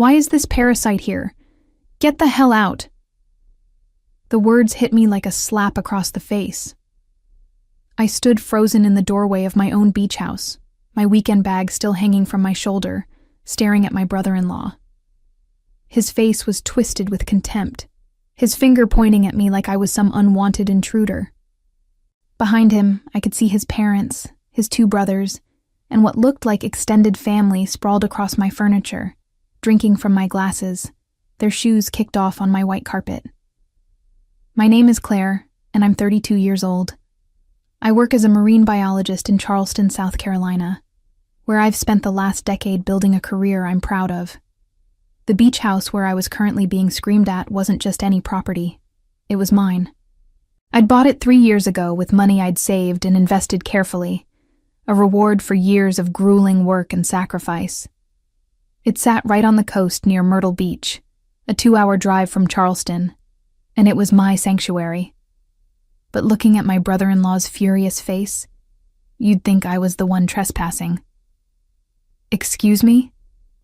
Why is this parasite here? Get the hell out! The words hit me like a slap across the face. I stood frozen in the doorway of my own beach house, my weekend bag still hanging from my shoulder, staring at my brother-in-law. His face was twisted with contempt, his finger pointing at me like I was some unwanted intruder. Behind him, I could see his parents, his 2 brothers, and what looked like extended family sprawled across my furniture, drinking from my glasses, their shoes kicked off on my white carpet. My name is Claire, and I'm 32 years old. I work as a marine biologist in Charleston, South Carolina, where I've spent the last decade building a career I'm proud of. The beach house where I was currently being screamed at wasn't just any property. It was mine. I'd bought it 3 years ago with money I'd saved and invested carefully, a reward for years of grueling work and sacrifice. It sat right on the coast near Myrtle Beach, a 2-hour drive from Charleston, and it was my sanctuary. But looking at my brother-in-law's furious face, you'd think I was the one trespassing. "Excuse me?"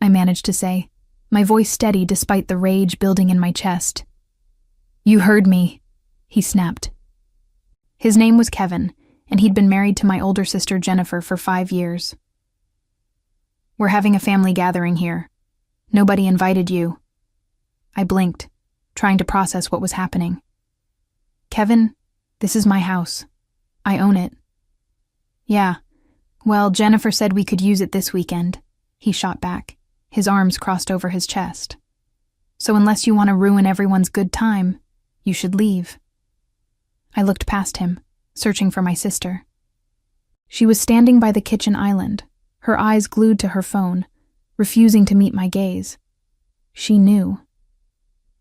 I managed to say, my voice steady despite the rage building in my chest. "You heard me," he snapped. His name was Kevin, and he'd been married to my older sister Jennifer for 5 years. "We're having a family gathering here. Nobody invited you." I blinked, trying to process what was happening. "Kevin, this is my house. I own it." "Yeah, well, Jennifer said we could use it this weekend," he shot back, his arms crossed over his chest. "So unless you want to ruin everyone's good time, you should leave." I looked past him, searching for my sister. She was standing by the kitchen island, her eyes glued to her phone, refusing to meet my gaze. She knew.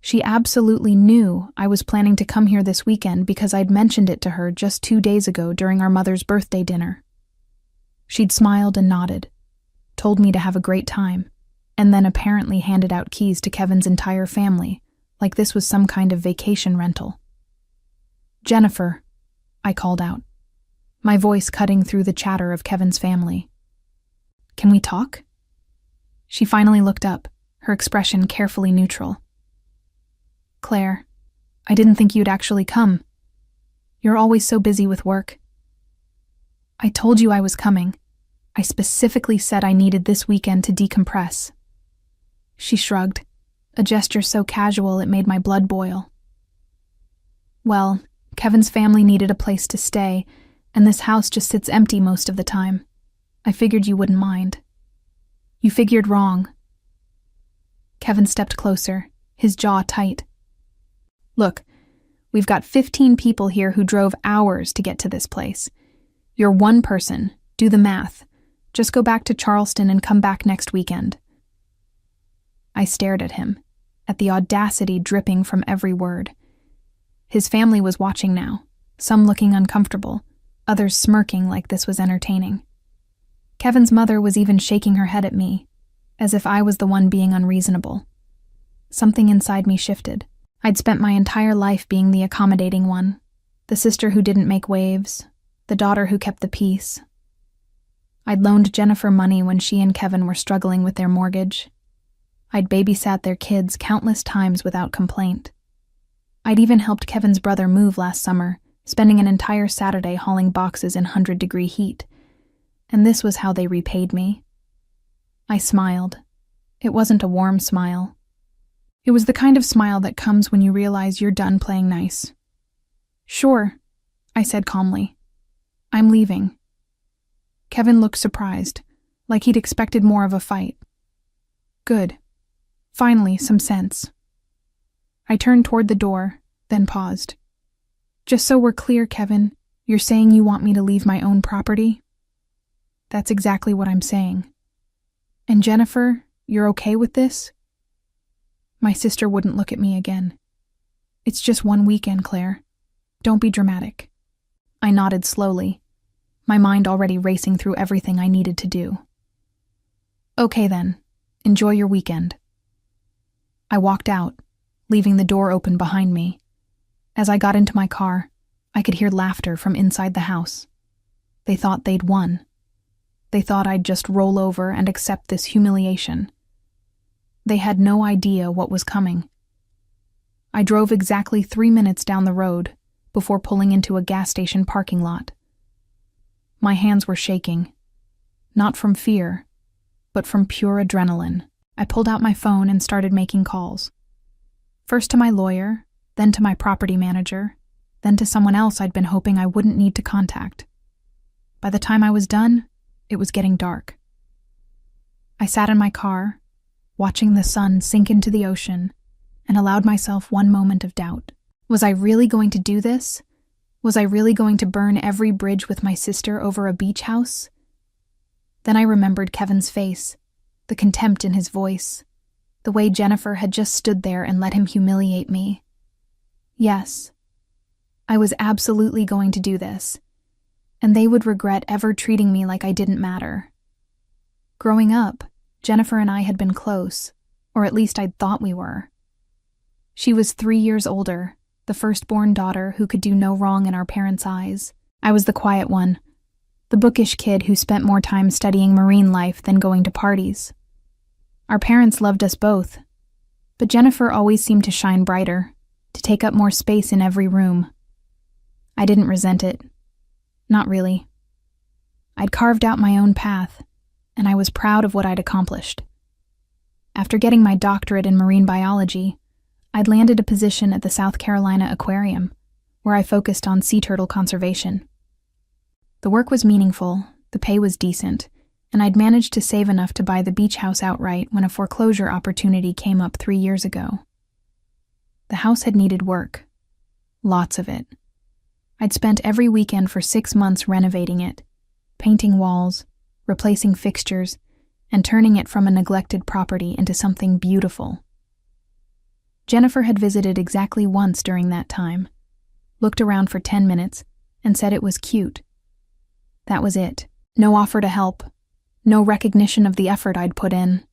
She absolutely knew I was planning to come here this weekend because I'd mentioned it to her just 2 days ago during our mother's birthday dinner. She'd smiled and nodded, told me to have a great time, and then apparently handed out keys to Kevin's entire family, like this was some kind of vacation rental. "Jennifer," I called out, my voice cutting through the chatter of Kevin's family. "Can we talk?" She finally looked up, her expression carefully neutral. "Claire, I didn't think you'd actually come. You're always so busy with work." "I told you I was coming. I specifically said I needed this weekend to decompress." She shrugged, a gesture so casual it made my blood boil. "Well, Kevin's family needed a place to stay, and this house just sits empty most of the time. I figured you wouldn't mind." "You figured wrong." Kevin stepped closer, his jaw tight. "Look, we've got 15 people here who drove hours to get to this place. You're one person, do the math. Just go back to Charleston and come back next weekend." I stared at him, at the audacity dripping from every word. His family was watching now, some looking uncomfortable, others smirking like this was entertaining. Kevin's mother was even shaking her head at me, as if I was the one being unreasonable. Something inside me shifted. I'd spent my entire life being the accommodating one, the sister who didn't make waves, the daughter who kept the peace. I'd loaned Jennifer money when she and Kevin were struggling with their mortgage. I'd babysat their kids countless times without complaint. I'd even helped Kevin's brother move last summer, spending an entire Saturday hauling boxes in 100-degree heat. And this was how they repaid me. I smiled. It wasn't a warm smile. It was the kind of smile that comes when you realize you're done playing nice. "Sure," I said calmly. "I'm leaving." Kevin looked surprised, like he'd expected more of a fight. Good. Finally, some sense. I turned toward the door, then paused. "Just so we're clear, Kevin, you're saying you want me to leave my own property?" "That's exactly what I'm saying." "And Jennifer, you're okay with this?" My sister wouldn't look at me again. "It's just one weekend, Claire. Don't be dramatic." I nodded slowly, my mind already racing through everything I needed to do. "Okay then, enjoy your weekend." I walked out, leaving the door open behind me. As I got into my car, I could hear laughter from inside the house. They thought they'd won. They thought I'd just roll over and accept this humiliation. They had no idea what was coming. I drove exactly 3 minutes down the road before pulling into a gas station parking lot. My hands were shaking, not from fear, but from pure adrenaline. I pulled out my phone and started making calls. First to my lawyer, then to my property manager, then to someone else I'd been hoping I wouldn't need to contact. By the time I was done, it was getting dark. I sat in my car, watching the sun sink into the ocean, and allowed myself one moment of doubt. Was I really going to do this? Was I really going to burn every bridge with my sister over a beach house? Then I remembered Kevin's face, the contempt in his voice, the way Jennifer had just stood there and let him humiliate me. Yes, I was absolutely going to do this, and they would regret ever treating me like I didn't matter. Growing up, Jennifer and I had been close, or at least I'd thought we were. She was 3 years older, the firstborn daughter who could do no wrong in our parents' eyes. I was the quiet one, the bookish kid who spent more time studying marine life than going to parties. Our parents loved us both, but Jennifer always seemed to shine brighter, to take up more space in every room. I didn't resent it. Not really. I'd carved out my own path, and I was proud of what I'd accomplished. After getting my doctorate in marine biology, I'd landed a position at the South Carolina Aquarium, where I focused on sea turtle conservation. The work was meaningful, the pay was decent, and I'd managed to save enough to buy the beach house outright when a foreclosure opportunity came up 3 years ago. The house had needed work. Lots of it. I'd spent every weekend for 6 months renovating it, painting walls, replacing fixtures, and turning it from a neglected property into something beautiful. Jennifer had visited exactly once during that time, looked around for 10 minutes, and said it was cute. That was it. No offer to help. No recognition of the effort I'd put in.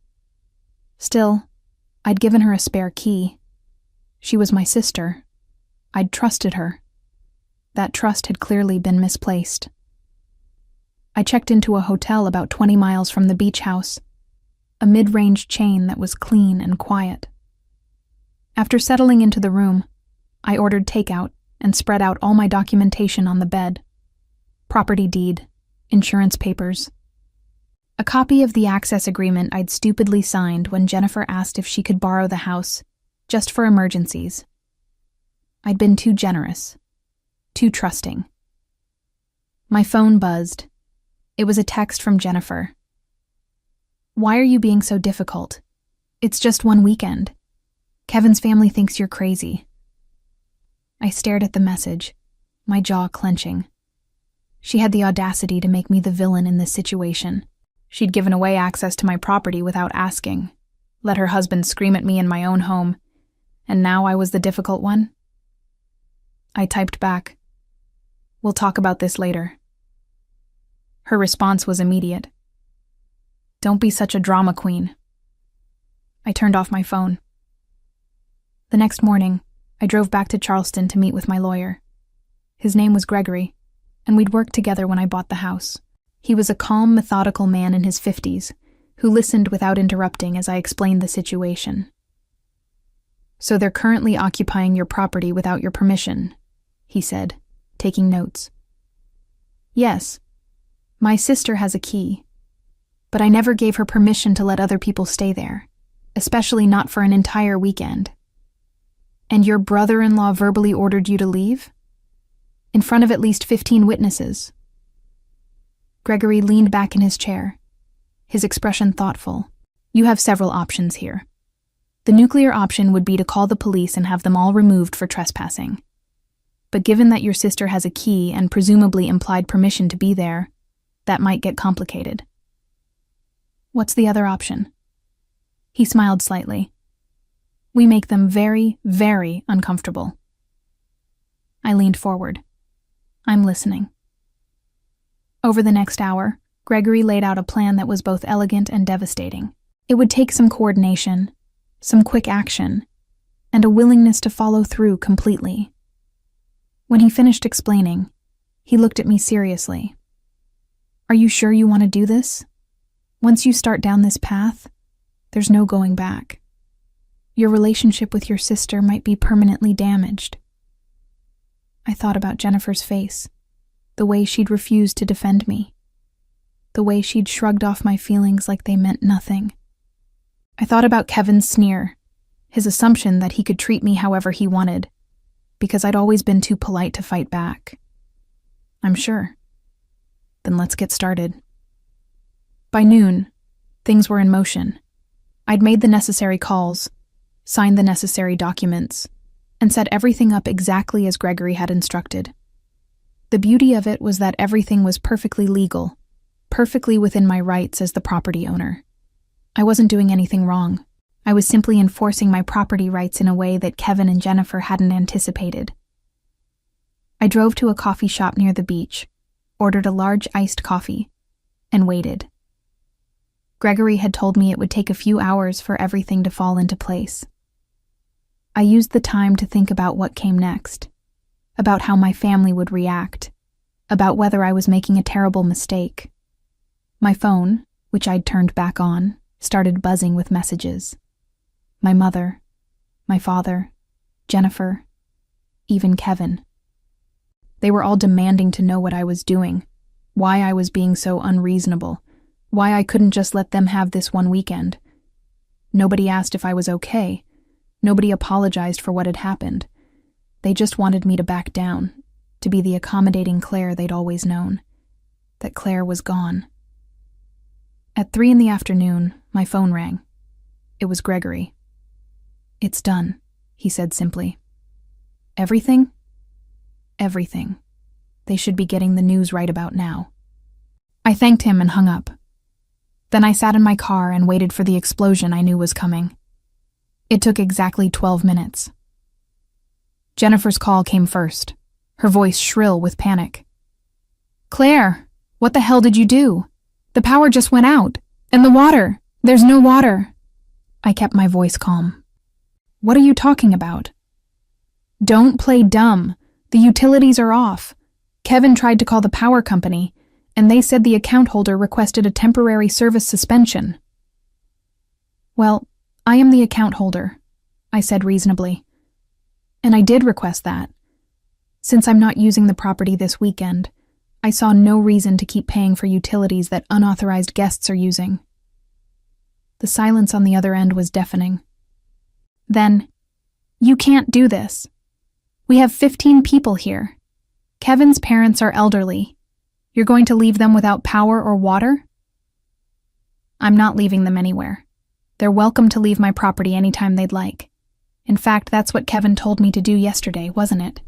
Still, I'd given her a spare key. She was my sister. I'd trusted her. That trust had clearly been misplaced. I checked into a hotel about 20 miles from the beach house, a mid-range chain that was clean and quiet. After settling into the room, I ordered takeout and spread out all my documentation on the bed. Property deed, insurance papers. A copy of the access agreement I'd stupidly signed when Jennifer asked if she could borrow the house, just for emergencies. I'd been too generous, too trusting. My phone buzzed. It was a text from Jennifer. "Why are you being so difficult? It's just one weekend. Kevin's family thinks you're crazy." I stared at the message, my jaw clenching. She had the audacity to make me the villain in this situation. She'd given away access to my property without asking, let her husband scream at me in my own home, and now I was the difficult one? I typed back, "We'll talk about this later." Her response was immediate. "Don't be such a drama queen." I turned off my phone. The next morning, I drove back to Charleston to meet with my lawyer. His name was Gregory, and we'd worked together when I bought the house. He was a calm, methodical man in his 50s, who listened without interrupting as I explained the situation. "So they're currently occupying your property without your permission," he said, taking notes. "Yes. My sister has a key, but I never gave her permission to let other people stay there, especially not for an entire weekend." "And your brother-in-law verbally ordered you to leave? In front of at least 15 witnesses?" Gregory leaned back in his chair, his expression thoughtful. "You have several options here. The nuclear option would be to call the police and have them all removed for trespassing. But given that your sister has a key and presumably implied permission to be there, that might get complicated." "What's the other option?" He smiled slightly. "We make them very, very uncomfortable." I leaned forward. "I'm listening." Over the next hour, Gregory laid out a plan that was both elegant and devastating. It would take some coordination, some quick action, and a willingness to follow through completely. When he finished explaining, he looked at me seriously. "Are you sure you want to do this? Once you start down this path, there's no going back." Your relationship with your sister might be permanently damaged. I thought about Jennifer's face, the way she'd refused to defend me, the way she'd shrugged off my feelings like they meant nothing. I thought about Kevin's sneer, his assumption that he could treat me however he wanted, because I'd always been too polite to fight back. I'm sure. Then let's get started. By noon, things were in motion. I'd made the necessary calls, signed the necessary documents, and set everything up exactly as Gregory had instructed. The beauty of it was that everything was perfectly legal, perfectly within my rights as the property owner. I wasn't doing anything wrong. I was simply enforcing my property rights in a way that Kevin and Jennifer hadn't anticipated. I drove to a coffee shop near the beach, ordered a large iced coffee, and waited. Gregory had told me it would take a few hours for everything to fall into place. I used the time to think about what came next, about how my family would react, about whether I was making a terrible mistake. My phone, which I'd turned back on, started buzzing with messages. My mother, my father, Jennifer, even Kevin. They were all demanding to know what I was doing, why I was being so unreasonable, why I couldn't just let them have this one weekend. Nobody asked if I was okay. Nobody apologized for what had happened. They just wanted me to back down, to be the accommodating Claire they'd always known. That Claire was gone. At 3 p.m, my phone rang. It was Gregory. "It's done," he said simply. "Everything?" "Everything. They should be getting the news right about now." I thanked him and hung up. Then I sat in my car and waited for the explosion I knew was coming. It took exactly 12 minutes. Jennifer's call came first, her voice shrill with panic. "Claire, what the hell did you do? The power just went out. And the water. There's no water." I kept my voice calm. "What are you talking about?" "Don't play dumb. The utilities are off. Kevin tried to call the power company, and they said the account holder requested a temporary service suspension." "Well, I am the account holder," I said reasonably. "And I did request that. Since I'm not using the property this weekend, I saw no reason to keep paying for utilities that unauthorized guests are using." The silence on the other end was deafening. Then, "You can't do this. We have 15 people here. Kevin's parents are elderly. You're going to leave them without power or water?" "I'm not leaving them anywhere. They're welcome to leave my property anytime they'd like. In fact, that's what Kevin told me to do yesterday, wasn't it?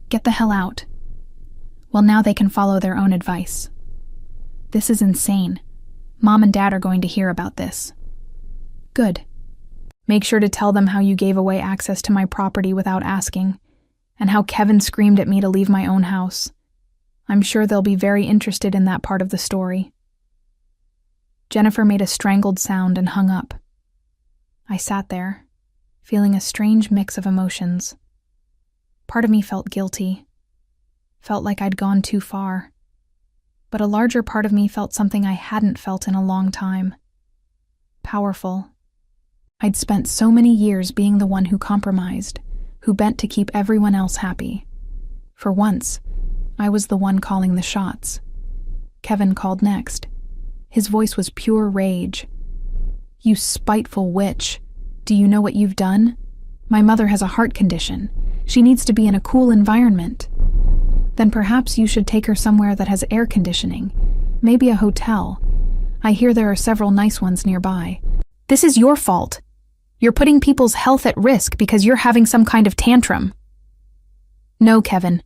Get the hell out." Well, now they can follow their own advice. This is insane. Mom and Dad are going to hear about this. Good. Make sure to tell them how you gave away access to my property without asking, and how Kevin screamed at me to leave my own house. I'm sure they'll be very interested in that part of the story. Jennifer made a strangled sound and hung up. I sat there, feeling a strange mix of emotions. Part of me felt guilty, felt like I'd gone too far. But a larger part of me felt something I hadn't felt in a long time. Powerful. I'd spent so many years being the one who compromised, who bent to keep everyone else happy. For once, I was the one calling the shots. Kevin called next. His voice was pure rage. "You spiteful witch. Do you know what you've done? My mother has a heart condition. She needs to be in a cool environment. Then perhaps you should take her somewhere that has air conditioning. Maybe a hotel. I hear there are several nice ones nearby. This is your fault. You're putting people's health at risk because you're having some kind of tantrum." "No, Kevin.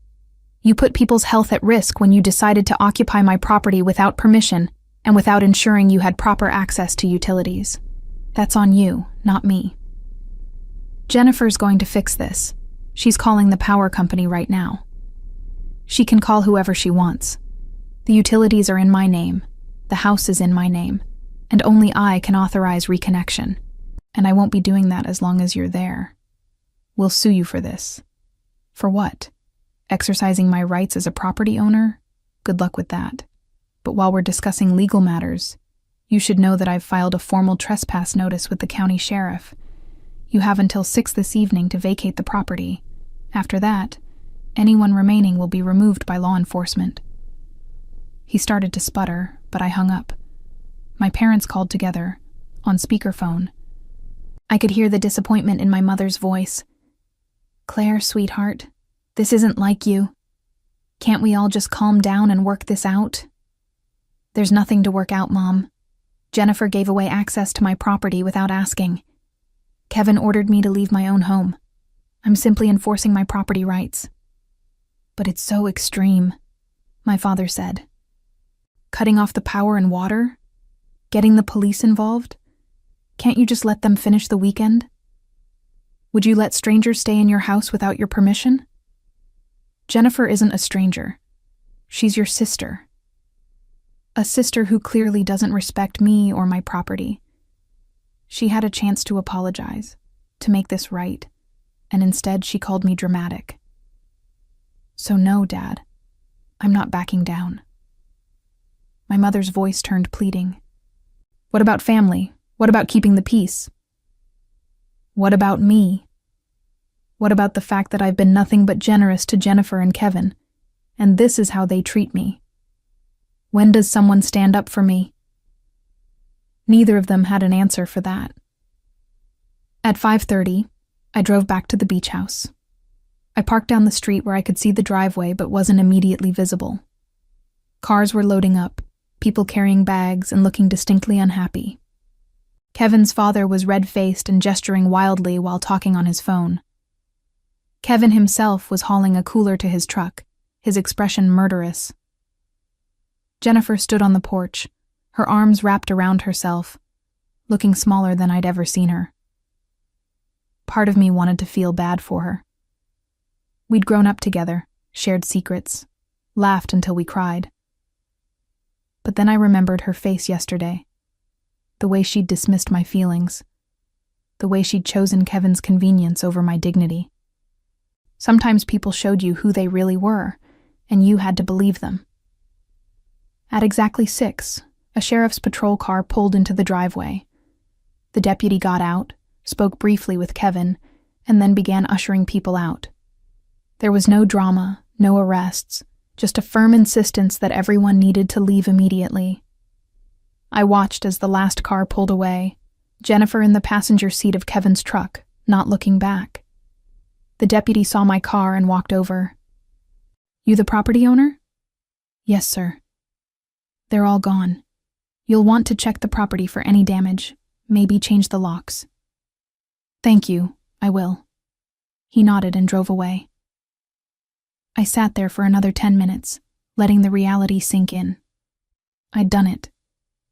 You put people's health at risk when you decided to occupy my property without permission and without ensuring you had proper access to utilities. That's on you, not me. Jennifer's going to fix this. She's calling the power company right now. She can call whoever she wants. The utilities are in my name, the house is in my name, and only I can authorize reconnection. And I won't be doing that as long as you're there. We'll sue you for this." "For what? Exercising my rights as a property owner? Good luck with that. But while we're discussing legal matters, you should know that I've filed a formal trespass notice with the county sheriff. You have until 6 this evening to vacate the property. After that, anyone remaining will be removed by law enforcement." He started to sputter, but I hung up. My parents called together, on speakerphone. I could hear the disappointment in my mother's voice. "Claire, sweetheart, this isn't like you. Can't we all just calm down and work this out?" "There's nothing to work out, Mom. Jennifer gave away access to my property without asking. Kevin ordered me to leave my own home. I'm simply enforcing my property rights." "But it's so extreme," my father said. "Cutting off the power and water? Getting the police involved? Can't you just let them finish the weekend? Would you let strangers stay in your house without your permission? Jennifer isn't a stranger. She's your sister. A sister who clearly doesn't respect me or my property. She had a chance to apologize, to make this right, and instead she called me dramatic. So no, Dad, I'm not backing down." My mother's voice turned pleading. "What about family? What about keeping the peace? What about me? What about the fact that I've been nothing but generous to Jennifer and Kevin, and this is how they treat me? When does someone stand up for me?" Neither of them had an answer for that. At 5:30, I drove back to the beach house. I parked down the street where I could see the driveway but wasn't immediately visible. Cars were loading up, people carrying bags and looking distinctly unhappy. Kevin's father was red-faced and gesturing wildly while talking on his phone. Kevin himself was hauling a cooler to his truck, his expression murderous. Jennifer stood on the porch, her arms wrapped around herself, looking smaller than I'd ever seen her. Part of me wanted to feel bad for her. We'd grown up together, shared secrets, laughed until we cried. But then I remembered her face yesterday, the way she'd dismissed my feelings, the way she'd chosen Kevin's convenience over my dignity. Sometimes people showed you who they really were, and you had to believe them. At exactly 6, a sheriff's patrol car pulled into the driveway. The deputy got out, spoke briefly with Kevin, and then began ushering people out. There was no drama, no arrests, just a firm insistence that everyone needed to leave immediately. I watched as the last car pulled away, Jennifer in the passenger seat of Kevin's truck, not looking back. The deputy saw my car and walked over. "You the property owner?" "Yes, sir." "They're all gone. You'll want to check the property for any damage, maybe change the locks." "Thank you, I will." He nodded and drove away. I sat there for another 10 minutes, letting the reality sink in. I'd done it.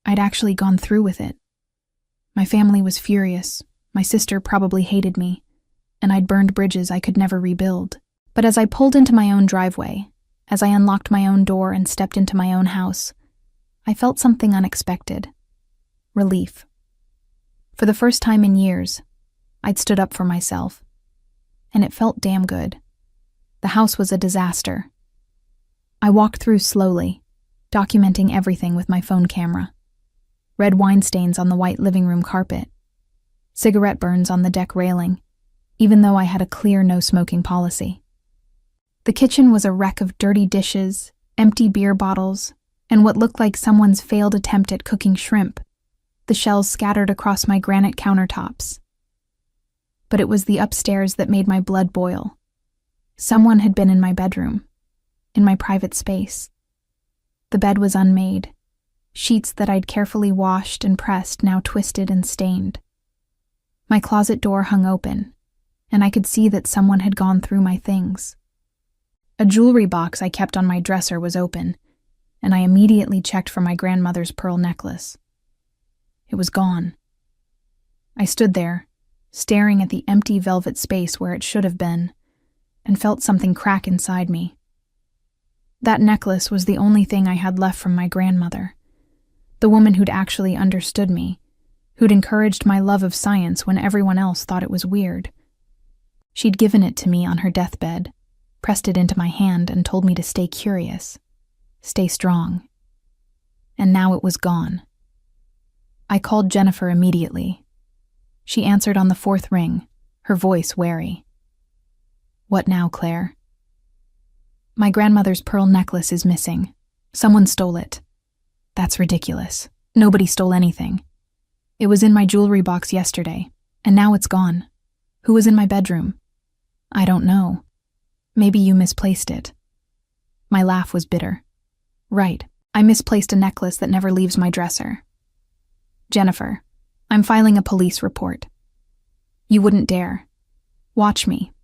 I'd actually gone through with it. My family was furious, my sister probably hated me, and I'd burned bridges I could never rebuild. But as I pulled into my own driveway, as I unlocked my own door and stepped into my own house, I felt something unexpected. Relief. For the first time in years, I'd stood up for myself, and it felt damn good. The house was a disaster. I walked through slowly, documenting everything with my phone camera. Red wine stains on the white living room carpet. Cigarette burns on the deck railing, even though I had a clear no-smoking policy. The kitchen was a wreck of dirty dishes, empty beer bottles, and what looked like someone's failed attempt at cooking shrimp, the shells scattered across my granite countertops. But it was the upstairs that made my blood boil. Someone had been in my bedroom, in my private space. The bed was unmade, sheets that I'd carefully washed and pressed now twisted and stained. My closet door hung open, and I could see that someone had gone through my things. A jewelry box I kept on my dresser was open, and I immediately checked for my grandmother's pearl necklace. It was gone. I stood there, staring at the empty velvet space where it should have been, and felt something crack inside me. That necklace was the only thing I had left from my grandmother, the woman who'd actually understood me, who'd encouraged my love of science when everyone else thought it was weird. She'd given it to me on her deathbed, pressed it into my hand and told me to stay curious, stay strong. And now it was gone. I called Jennifer immediately. She answered on the fourth ring, her voice wary. What now, Claire? My grandmother's pearl necklace is missing. Someone stole it. That's ridiculous. Nobody stole anything. It was in my jewelry box yesterday, and now it's gone. Who was in my bedroom? I don't know. Maybe you misplaced it. My laugh was bitter. Right, I misplaced a necklace that never leaves my dresser. Jennifer, I'm filing a police report. You wouldn't dare. Watch me.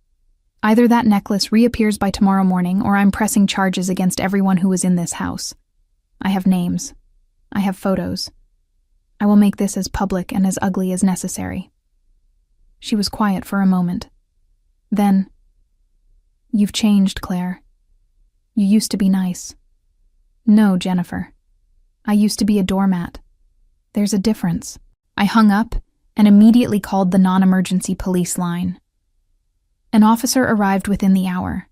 Either that necklace reappears by tomorrow morning, or I'm pressing charges against everyone who was in this house. I have names. I have photos. I will make this as public and as ugly as necessary. She was quiet for a moment. Then, you've changed, Claire. You used to be nice. No, Jennifer. I used to be a doormat. There's a difference. I hung up and immediately called the non-emergency police line. An officer arrived within the hour.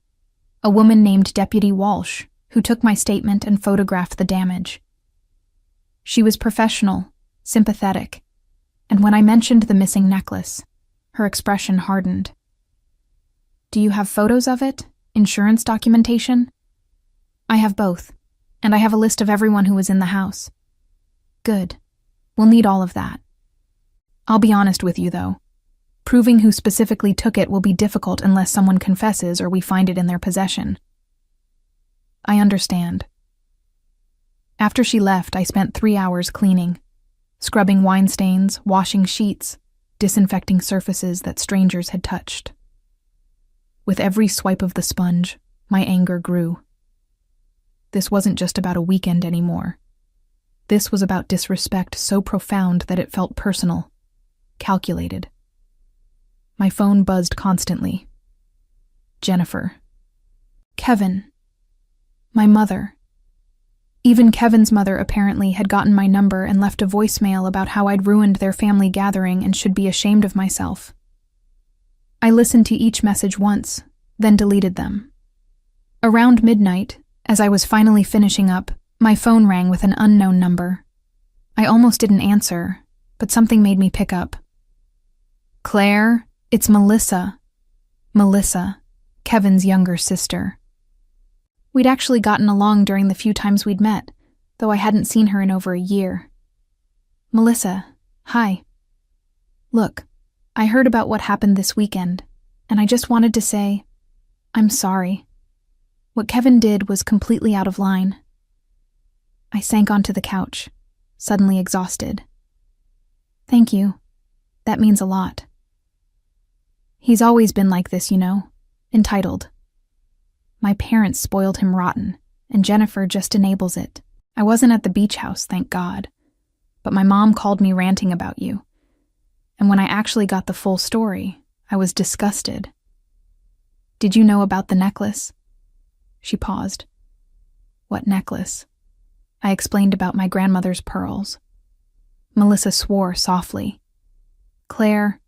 A woman named Deputy Walsh, who took my statement and photographed the damage. She was professional, sympathetic, and when I mentioned the missing necklace, her expression hardened. Do you have photos of it? Insurance documentation? I have both, and I have a list of everyone who was in the house. Good. We'll need all of that. I'll be honest with you, though. Proving who specifically took it will be difficult unless someone confesses or we find it in their possession. I understand. After she left, I spent 3 hours cleaning, scrubbing wine stains, washing sheets, disinfecting surfaces that strangers had touched. With every swipe of the sponge, my anger grew. This wasn't just about a weekend anymore. This was about disrespect so profound that it felt personal, calculated. My phone buzzed constantly. Jennifer. Kevin. My mother. Even Kevin's mother apparently had gotten my number and left a voicemail about how I'd ruined their family gathering and should be ashamed of myself. I listened to each message once, then deleted them. Around midnight, as I was finally finishing up, my phone rang with an unknown number. I almost didn't answer, but something made me pick up. Claire, it's Melissa. Melissa, Kevin's younger sister. We'd actually gotten along during the few times we'd met, though I hadn't seen her in over a year. Melissa, hi. Look, I heard about what happened this weekend, and I just wanted to say, I'm sorry. What Kevin did was completely out of line. I sank onto the couch, suddenly exhausted. Thank you. That means a lot. He's always been like this, you know, entitled. My parents spoiled him rotten, and Jennifer just enables it. I wasn't at the beach house, thank God, but my mom called me ranting about you. And when I actually got the full story, I was disgusted. Did you know about the necklace? She paused. What necklace? I explained about my grandmother's pearls. Melissa swore softly. Claire,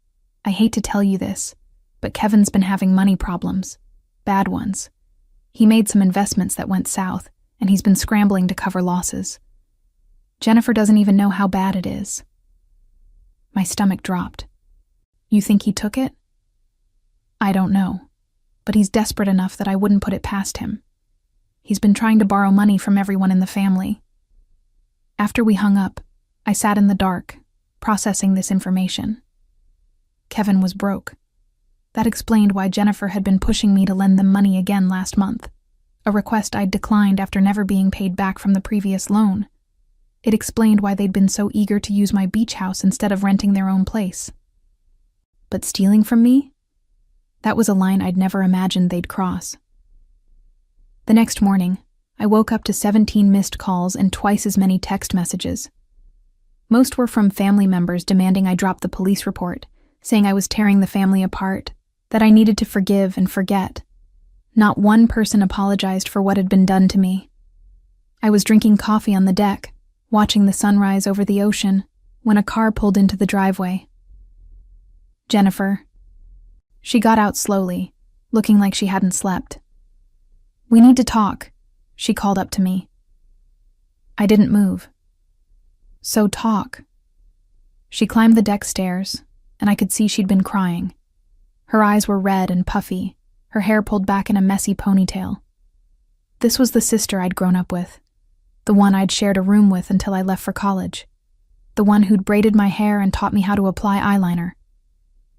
I hate to tell you this, but Kevin's been having money problems. Bad ones. He made some investments that went south, and he's been scrambling to cover losses. Jennifer doesn't even know how bad it is. My stomach dropped. You think he took it? I don't know, but he's desperate enough that I wouldn't put it past him. He's been trying to borrow money from everyone in the family. After we hung up, I sat in the dark, processing this information. Kevin was broke. That explained why Jennifer had been pushing me to lend them money again last month, a request I'd declined after never being paid back from the previous loan. It explained why they'd been so eager to use my beach house instead of renting their own place. But stealing from me? That was a line I'd never imagined they'd cross. The next morning, I woke up to 17 missed calls and twice as many text messages. Most were from family members demanding I drop the police report, saying I was tearing the family apart, that I needed to forgive and forget. Not one person apologized for what had been done to me. I was drinking coffee on the deck, watching the sunrise over the ocean, when a car pulled into the driveway. Jennifer. She got out slowly, looking like she hadn't slept. We need to talk, she called up to me. I didn't move. So talk. She climbed the deck stairs, and I could see she'd been crying. Her eyes were red and puffy, her hair pulled back in a messy ponytail. This was the sister I'd grown up with, the one I'd shared a room with until I left for college, the one who'd braided my hair and taught me how to apply eyeliner,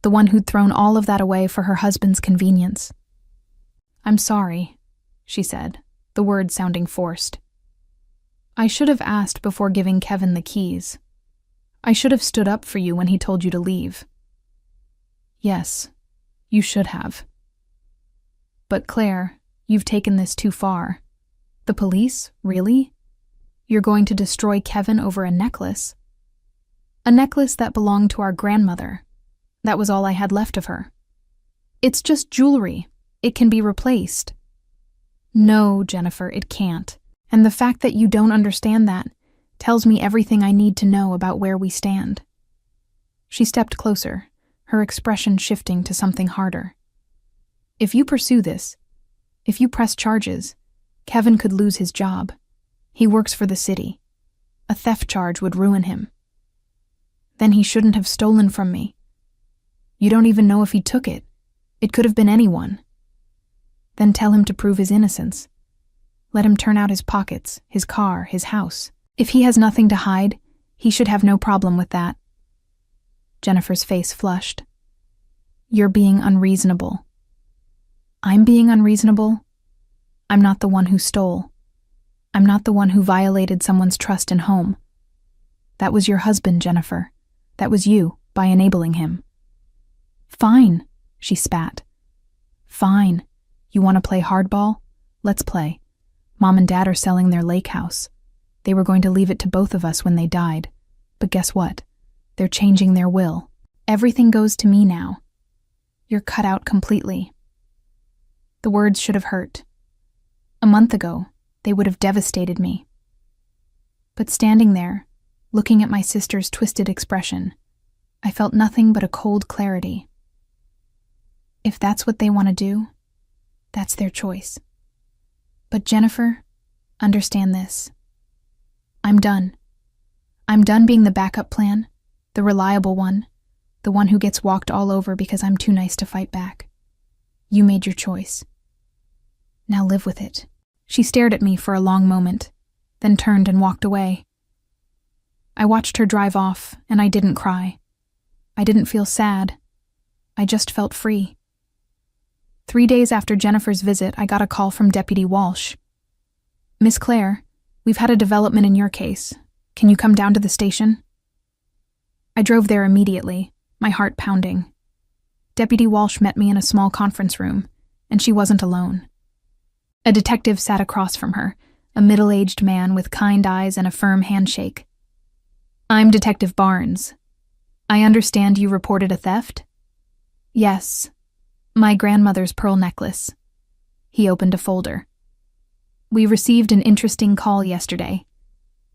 the one who'd thrown all of that away for her husband's convenience. "I'm sorry," she said, the words sounding forced. "I should have asked before giving Kevin the keys. I should have stood up for you when he told you to leave." "Yes, you should have. But Claire, you've taken this too far. The police? Really? You're going to destroy Kevin over a necklace? A necklace that belonged to our grandmother. That was all I had left of her. It's just jewelry. It can be replaced." "No, Jennifer, it can't. And the fact that you don't understand that tells me everything I need to know about where we stand." She stepped closer, her expression shifting to something harder. "If you pursue this, if you press charges, Kevin could lose his job. He works for the city. A theft charge would ruin him. Then he shouldn't have stolen from me. You don't even know if he took it. It could have been anyone. Then tell him to prove his innocence. Let him turn out his pockets, his car, his house. If he has nothing to hide, he should have no problem with that." Jennifer's face flushed. "You're being unreasonable." "I'm being unreasonable? I'm not the one who stole. I'm not the one who violated someone's trust and home. That was your husband, Jennifer. That was you, by enabling him." "Fine," she spat. "Fine. You want to play hardball? Let's play. Mom and Dad are selling their lake house. They were going to leave it to both of us when they died. But guess what? They're changing their will. Everything goes to me now. You're cut out completely." The words should have hurt. A month ago, they would have devastated me. But standing there, looking at my sister's twisted expression, I felt nothing but a cold clarity. If that's what they want to do, that's their choice. But Jennifer, understand this. I'm done. I'm done being the backup plan, the reliable one, the one who gets walked all over because I'm too nice to fight back. You made your choice. Now live with it. She stared at me for a long moment, then turned and walked away. I watched her drive off, and I didn't cry. I didn't feel sad. I just felt free. 3 days after Jennifer's visit, I got a call from Deputy Walsh. "Miss Claire, we've had a development in your case. Can you come down to the station?" I drove there immediately, my heart pounding. Deputy Walsh met me in a small conference room, and she wasn't alone. A detective sat across from her, a middle-aged man with kind eyes and a firm handshake. "I'm Detective Barnes. I understand you reported a theft?" "Yes. My grandmother's pearl necklace." He opened a folder. "We received an interesting call yesterday.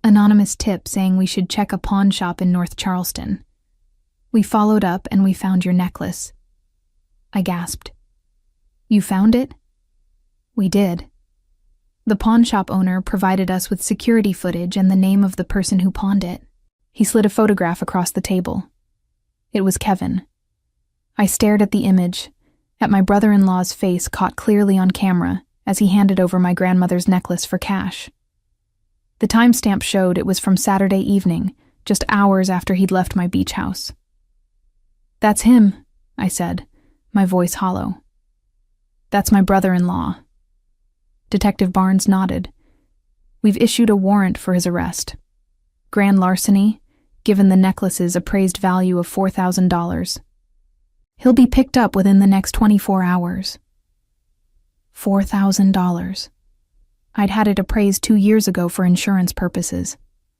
Anonymous tip saying we should check a pawn shop in North Charleston. We followed up and we found your necklace." I gasped. "You found it?" "We did. The pawn shop owner provided us with security footage and the name of the person who pawned it." He slid a photograph across the table. It was Kevin. I stared at the image, at my brother-in-law's face caught clearly on camera as he handed over my grandmother's necklace for cash. The timestamp showed it was from Saturday evening, just hours after he'd left my beach house. "That's him," I said, my voice hollow. "That's my brother-in-law." Detective Barnes nodded. "We've issued a warrant for his arrest. Grand larceny, given the necklace's appraised value of $4,000. He'll be picked up within the next 24 hours. $4,000. I'd had it appraised 2 years ago for insurance purposes,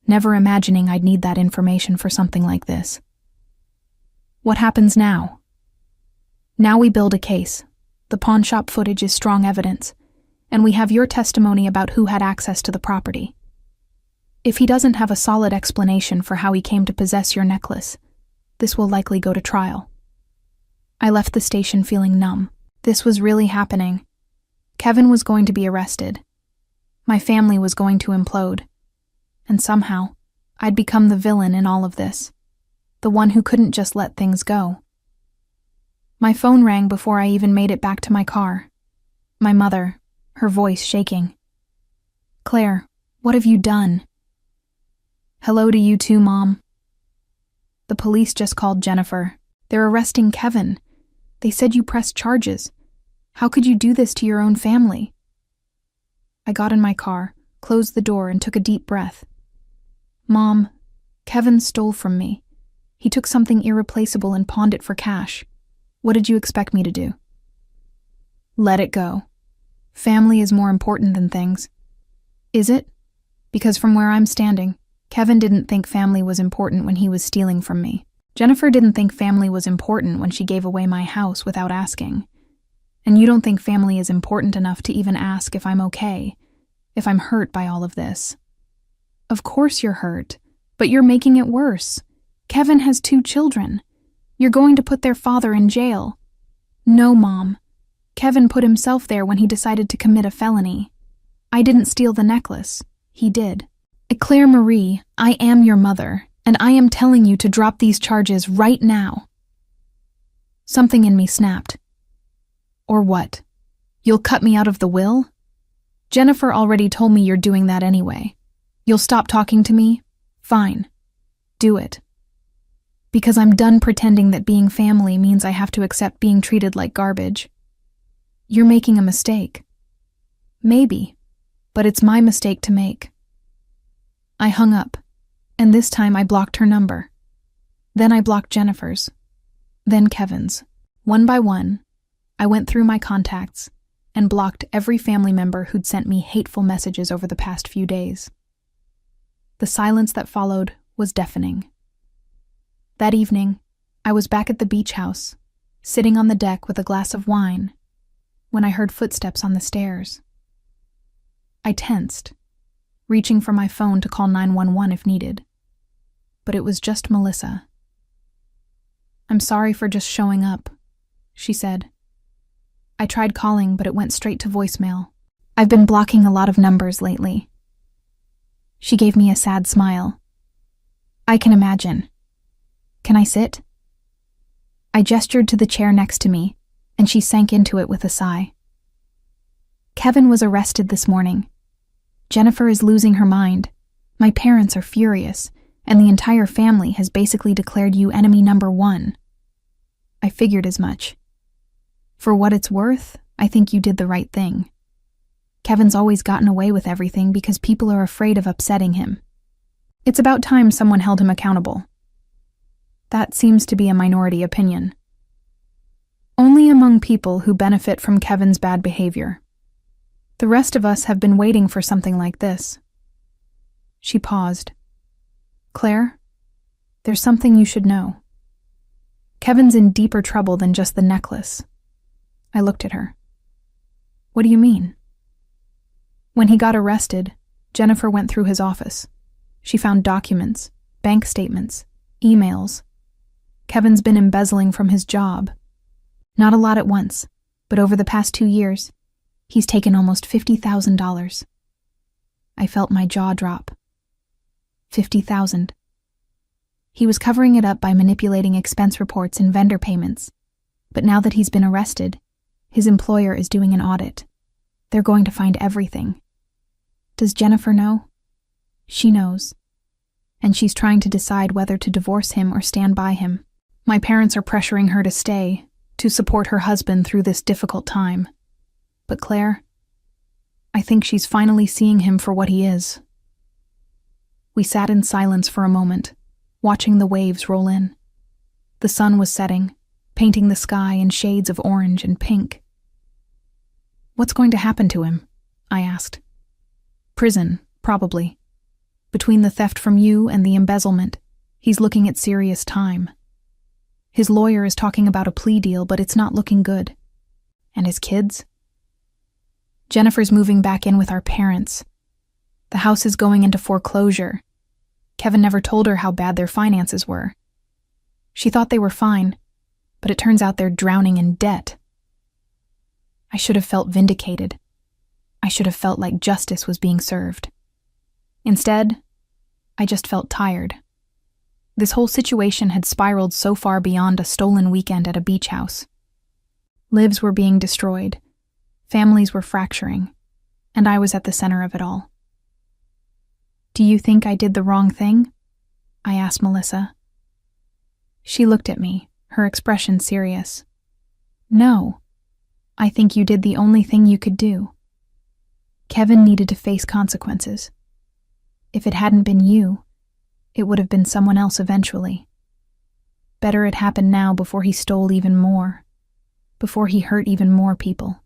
never imagining I'd need that information for something like this. What happens now? Now we build a case. The pawn shop footage is strong evidence, and we have your testimony about who had access to the property. If he doesn't have a solid explanation for how he came to possess your necklace, this will likely go to trial." I left the station feeling numb. This was really happening. Kevin was going to be arrested. My family was going to implode. And somehow, I'd become the villain in all of this. the one who couldn't just let things go. My phone rang before I even made it back to my car. My mother, her voice shaking. "Claire, what have you done?" "Hello to you too, Mom." "The police just called Jennifer. They're arresting Kevin. They said you pressed charges. How could you do this to your own family?" I got in my car, closed the door, and took a deep breath. "Mom, Kevin stole from me. He took something irreplaceable and pawned it for cash. What did you expect me to do?" "Let it go. Family is more important than things." "Is it?" Because from where I'm standing, Kevin didn't think family was important when he was stealing from me. Jennifer didn't think family was important when she gave away my house without asking. And you don't think family is important enough to even ask if I'm okay, if I'm hurt by all of this. Of course you're hurt, but you're making it worse. Kevin has 2 children. You're going to put their father in jail. No, Mom. Kevin put himself there when he decided to commit a felony. I didn't steal the necklace. He did. Claire Marie, I am your mother, and I am telling you to drop these charges right now. Something in me snapped. Or what? You'll cut me out of the will? Jennifer already told me you're doing that anyway. You'll stop talking to me? Fine. Do it. Because I'm done pretending that being family means I have to accept being treated like garbage. You're making a mistake. Maybe, but it's my mistake to make. I hung up, and this time I blocked her number. Then I blocked Jennifer's. Then Kevin's. One by one, I went through my contacts and blocked every family member who'd sent me hateful messages over the past few days. The silence that followed was deafening. That evening, I was back at the beach house, sitting on the deck with a glass of wine, when I heard footsteps on the stairs. I tensed, reaching for my phone to call 911 if needed. But it was just Melissa. "I'm sorry for just showing up," she said. I tried calling, but it went straight to voicemail. "I've been blocking a lot of numbers lately." She gave me a sad smile. "I can imagine. Can I sit?" I gestured to the chair next to me, and she sank into it with a sigh. "Kevin was arrested this morning. Jennifer is losing her mind. My parents are furious, and the entire family has basically declared you enemy number 1. I figured as much. For what it's worth, I think you did the right thing. Kevin's always gotten away with everything because people are afraid of upsetting him. It's about time someone held him accountable. That seems to be a minority opinion. Only among people who benefit from Kevin's bad behavior. The rest of us have been waiting for something like this." She paused. "Claire, there's something you should know. Kevin's in deeper trouble than just the necklace." I looked at her. "What do you mean?" "When he got arrested, Jennifer went through his office. She found documents, bank statements, emails. Kevin's been embezzling from his job. Not a lot at once, but over the past 2 years, he's taken almost $50,000. I felt my jaw drop. 50,000. He was covering it up by manipulating expense reports and vendor payments. But now that he's been arrested, his employer is doing an audit. They're going to find everything. Does Jennifer know? She knows. And she's trying to decide whether to divorce him or stand by him. My parents are pressuring her to stay, to support her husband through this difficult time. But Claire, I think she's finally seeing him for what he is." We sat in silence for a moment, watching the waves roll in. The sun was setting, painting the sky in shades of orange and pink. "What's going to happen to him?" I asked. "Prison, probably. Between the theft from you and the embezzlement, he's looking at serious time. His lawyer is talking about a plea deal, but it's not looking good. And his kids? Jennifer's moving back in with our parents. The house is going into foreclosure. Kevin never told her how bad their finances were. She thought they were fine, but it turns out they're drowning in debt. I should have felt vindicated. I should have felt like justice was being served. Instead, I just felt tired. This whole situation had spiraled so far beyond a stolen weekend at a beach house. Lives were being destroyed, families were fracturing, and I was at the center of it all. "Do you think I did the wrong thing?" I asked Melissa. She looked at me, her expression serious. "No, I think you did the only thing you could do. Kevin needed to face consequences. If it hadn't been you, it would have been someone else eventually. Better it happened now before he stole even more, before he hurt even more people.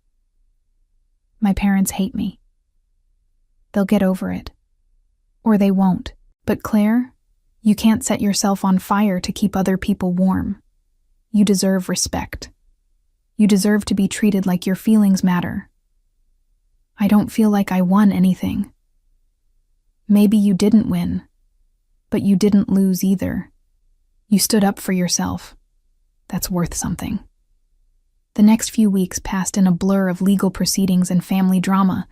My parents hate me. They'll get over it. Or they won't. But Claire, you can't set yourself on fire to keep other people warm. You deserve respect. You deserve to be treated like your feelings matter. I don't feel like I won anything. Maybe you didn't win, but you didn't lose either. You stood up for yourself. That's worth something." The next few weeks passed in a blur of legal proceedings and family drama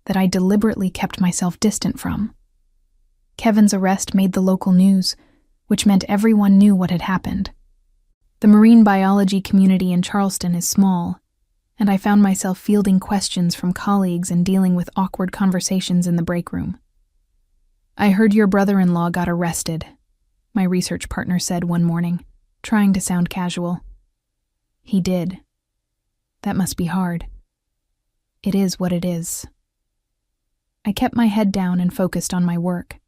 that I deliberately kept myself distant from. Kevin's arrest made the local news, which meant everyone knew what had happened. The marine biology community in Charleston is small, and I found myself fielding questions from colleagues and dealing with awkward conversations in the break room. "I heard your brother-in-law got arrested," my research partner said one morning, trying to sound casual. "He did. That must be hard." "It is what it is." I kept my head down and focused on my work.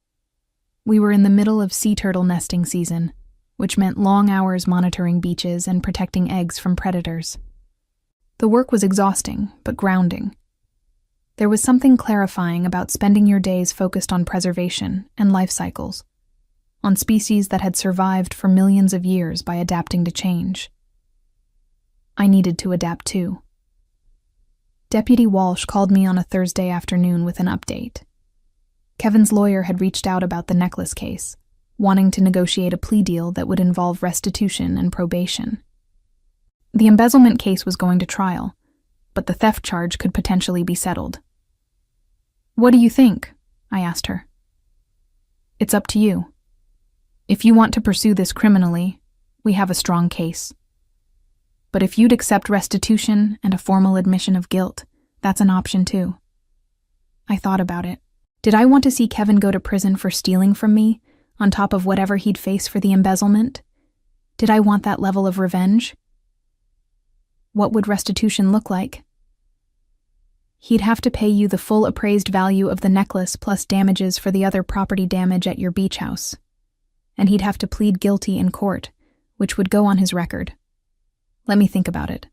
We were in the middle of sea turtle nesting season, which meant long hours monitoring beaches and protecting eggs from predators. The work was exhausting, but grounding. There was something clarifying about spending your days focused on preservation and life cycles, on species that had survived for millions of years by adapting to change. I needed to adapt too. Deputy Walsh called me on a Thursday afternoon with an update. Kevin's lawyer had reached out about the necklace case, wanting to negotiate a plea deal that would involve restitution and probation. The embezzlement case was going to trial, but the theft charge could potentially be settled. "What do you think?" I asked her. "It's up to you. If you want to pursue this criminally, we have a strong case. But if you'd accept restitution and a formal admission of guilt, that's an option too." I thought about it. Did I want to see Kevin go to prison for stealing from me, on top of whatever he'd face for the embezzlement? Did I want that level of revenge? What would restitution look like? "He'd have to pay you the full appraised value of the necklace plus damages for the other property damage at your beach house. And he'd have to plead guilty in court, which would go on his record. Let me think about it."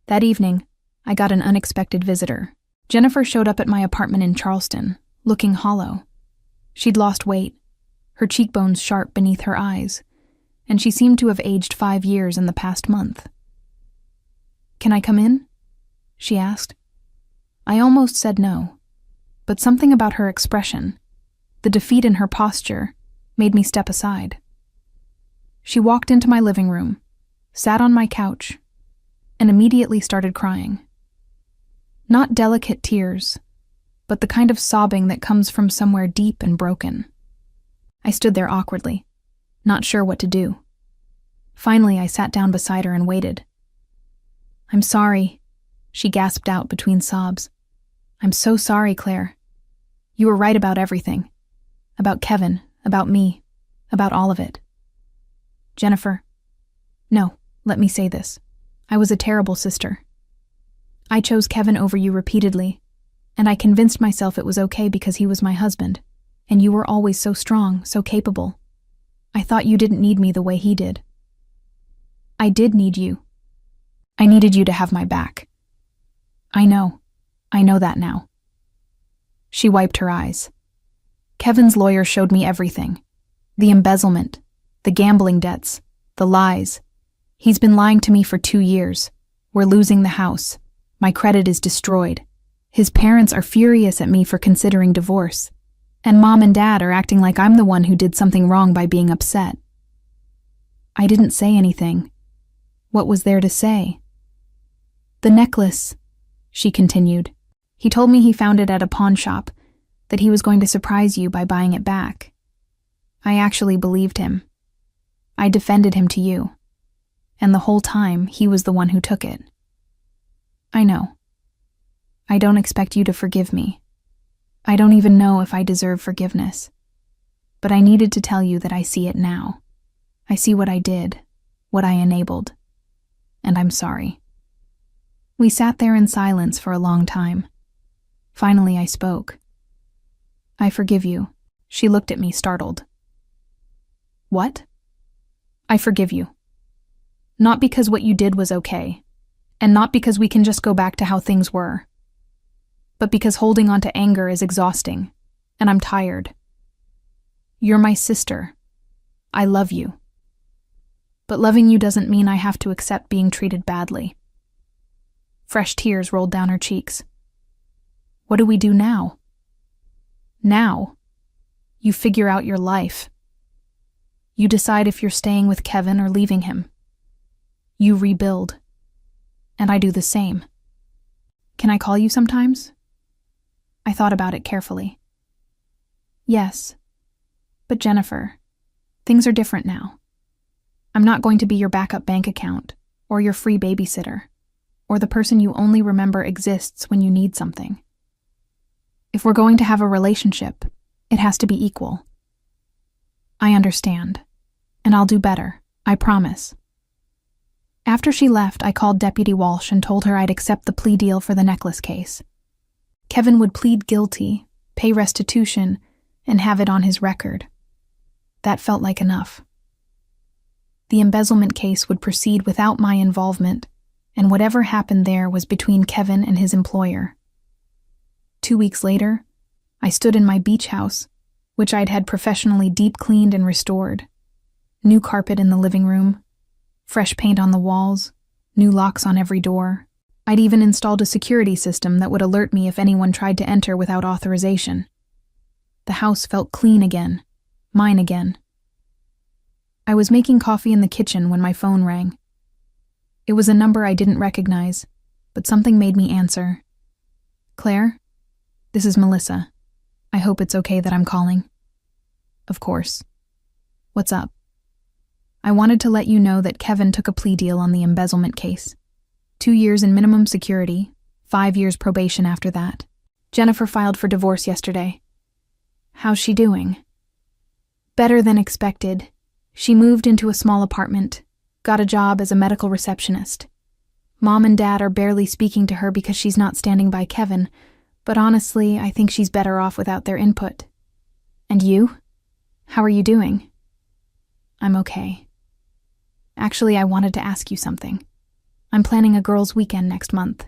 That evening, I got an unexpected visitor. Jennifer showed up at my apartment in Charleston, looking hollow. She'd lost weight, her cheekbones sharp beneath her eyes, and she seemed to have aged 5 years in the past month. "Can I come in?" she asked. I almost said no, but something about her expression, the defeat in her posture, made me step aside. She walked into my living room, sat on my couch, and immediately started crying. Not delicate tears, but the kind of sobbing that comes from somewhere deep and broken. I stood there awkwardly, not sure what to do. Finally, I sat down beside her and waited. "I'm sorry," she gasped out between sobs. "I'm so sorry, Claire. You were right about everything. About Kevin, about me, about all of it. Jennifer, no, let me say this. I was a terrible sister. I chose Kevin over you repeatedly, and I convinced myself it was okay because he was my husband, and you were always so strong, so capable. I thought you didn't need me the way he did. I did need you. I needed you to have my back. I know that now." She wiped her eyes. "Kevin's lawyer showed me everything. The embezzlement, the gambling debts, the lies. He's been lying to me for 2 years. We're losing the house. My credit is destroyed. His parents are furious at me for considering divorce. And Mom and Dad are acting like I'm the one who did something wrong by being upset." I didn't say anything. What was there to say? "The necklace," she continued. "He told me he found it at a pawn shop, that he was going to surprise you by buying it back. I actually believed him. I defended him to you. And the whole time, he was the one who took it. I know. I don't expect you to forgive me. I don't even know if I deserve forgiveness. But I needed to tell you that I see it now. I see what I did, what I enabled. And I'm sorry. We sat there in silence for a long time. Finally, I spoke. I forgive you. She looked at me, startled. What? I forgive you. Not because what you did was okay, and not because we can just go back to how things were, but because holding on to anger is exhausting, and I'm tired. You're my sister. I love you. But loving you doesn't mean I have to accept being treated badly. Fresh tears rolled down her cheeks. What do we do now? Now, you figure out your life. You decide if you're staying with Kevin or leaving him. You rebuild. And I do the same. Can I call you sometimes? I thought about it carefully. Yes. But Jennifer, things are different now. I'm not going to be your backup bank account, or your free babysitter, or the person you only remember exists when you need something. If we're going to have a relationship, it has to be equal. I understand, and I'll do better, I promise. After she left, I called Deputy Walsh and told her I'd accept the plea deal for the necklace case. Kevin would plead guilty, pay restitution, and have it on his record. That felt like enough. The embezzlement case would proceed without my involvement, and whatever happened there was between Kevin and his employer. 2 weeks later, I stood in my beach house, which I'd had professionally deep cleaned and restored. New carpet in the living room, fresh paint on the walls, new locks on every door. I'd even installed a security system that would alert me if anyone tried to enter without authorization. The house felt clean again, mine again. I was making coffee in the kitchen when my phone rang. It was a number I didn't recognize, but something made me answer. Claire, this is Melissa. I hope it's okay that I'm calling. Of course. What's up? I wanted to let you know that Kevin took a plea deal on the embezzlement case. 2 years in minimum security, 5 years probation after that. Jennifer filed for divorce yesterday. How's she doing? Better than expected. She moved into a small apartment, got a job as a medical receptionist. Mom and Dad are barely speaking to her because she's not standing by Kevin, but honestly, I think she's better off without their input. And you? How are you doing? I'm okay. Actually, I wanted to ask you something. I'm planning a girls' weekend next month.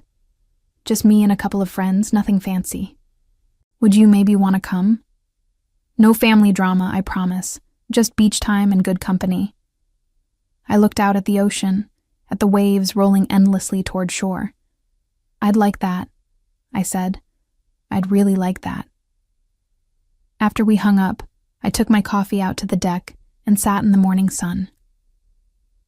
Just me and a couple of friends, nothing fancy. Would you maybe want to come? No family drama, I promise. Just beach time and good company. I looked out at the ocean, at the waves rolling endlessly toward shore. I'd like that, I said. I'd really like that. After we hung up, I took my coffee out to the deck and sat in the morning sun.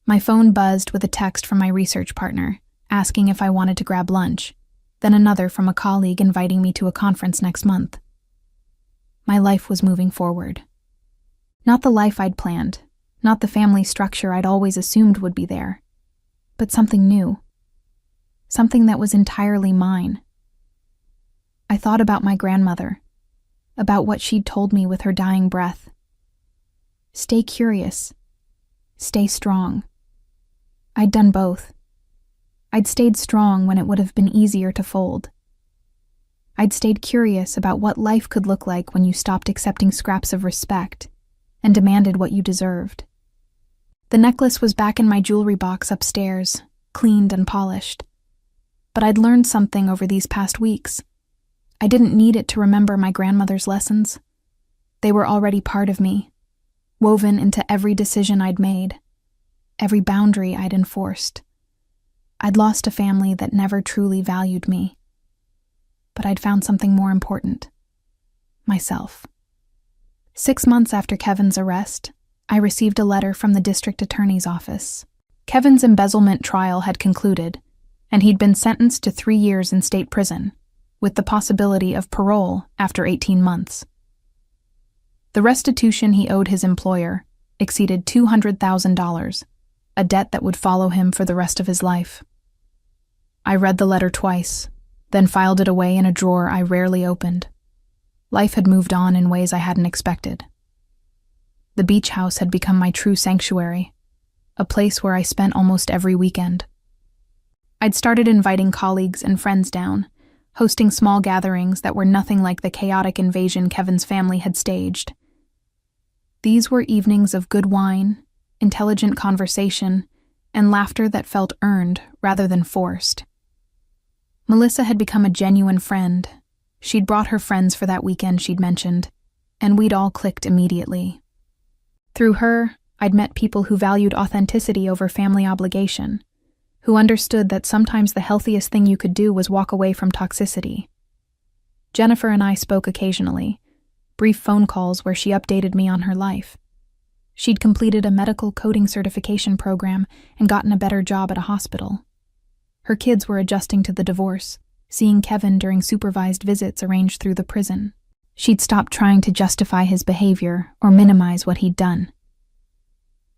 My phone buzzed with a text from my research partner, asking if I wanted to grab lunch, then another from a colleague inviting me to a conference next month. My life was moving forward. Not the life I'd planned, not the family structure I'd always assumed would be there, but something new. Something that was entirely mine. I thought about my grandmother, about what she'd told me with her dying breath. Stay curious. Stay strong. I'd done both. I'd stayed strong when it would have been easier to fold. I'd stayed curious about what life could look like when you stopped accepting scraps of respect and demanded what you deserved. The necklace was back in my jewelry box upstairs, cleaned and polished. But I'd learned something over these past weeks. I didn't need it to remember my grandmother's lessons. They were already part of me, woven into every decision I'd made, every boundary I'd enforced. I'd lost a family that never truly valued me. But I'd found something more important. Myself. 6 months after Kevin's arrest, I received a letter from the district attorney's office. Kevin's embezzlement trial had concluded, and he'd been sentenced to 3 years in state prison, with the possibility of parole after 18 months. The restitution he owed his employer exceeded $200,000, a debt that would follow him for the rest of his life. I read the letter twice, then filed it away in a drawer I rarely opened. Life had moved on in ways I hadn't expected. The beach house had become my true sanctuary, a place where I spent almost every weekend. I'd started inviting colleagues and friends down, hosting small gatherings that were nothing like the chaotic invasion Kevin's family had staged. These were evenings of good wine, intelligent conversation, and laughter that felt earned rather than forced. Melissa had become a genuine friend. She'd brought her friends for that weekend she'd mentioned, and we'd all clicked immediately. Through her, I'd met people who valued authenticity over family obligation, who understood that sometimes the healthiest thing you could do was walk away from toxicity. Jennifer and I spoke occasionally, brief phone calls where she updated me on her life. She'd completed a medical coding certification program and gotten a better job at a hospital. Her kids were adjusting to the divorce, seeing Kevin during supervised visits arranged through the prison. She'd stopped trying to justify his behavior or minimize what he'd done.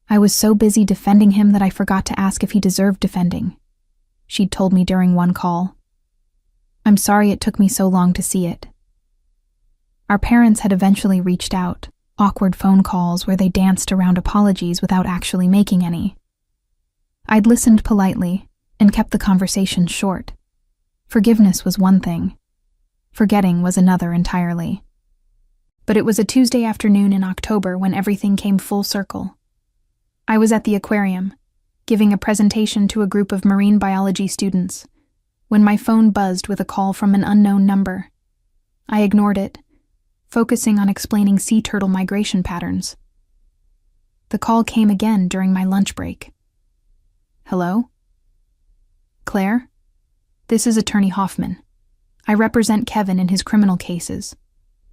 I was so busy defending him that I forgot to ask if he deserved defending, she'd told me during one call. I'm sorry it took me so long to see it. Our parents had eventually reached out, awkward phone calls where they danced around apologies without actually making any. I'd listened politely and kept the conversation short. Forgiveness was one thing. Forgetting was another entirely. But it was a Tuesday afternoon in October when everything came full circle. I was at the aquarium, giving a presentation to a group of marine biology students, when my phone buzzed with a call from an unknown number. I ignored it, focusing on explaining sea turtle migration patterns. The call came again during my lunch break. Hello? Claire? This is Attorney Hoffman. I represent Kevin in his criminal cases.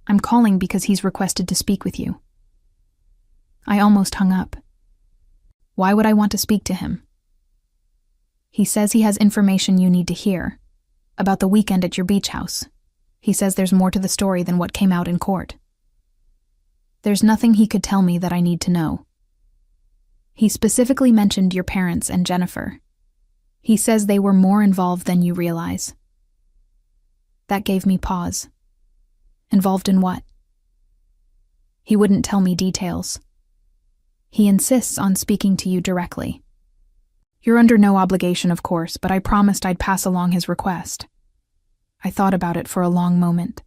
I'm calling because he's requested to speak with you. I almost hung up. Why would I want to speak to him? He says he has information you need to hear, about the weekend at your beach house. He says there's more to the story than what came out in court. There's nothing he could tell me that I need to know. He specifically mentioned your parents and Jennifer. He says they were more involved than you realize. That gave me pause. Involved in what? He wouldn't tell me details. He insists on speaking to you directly. You're under no obligation, of course, but I promised I'd pass along his request. I thought about it for a long moment.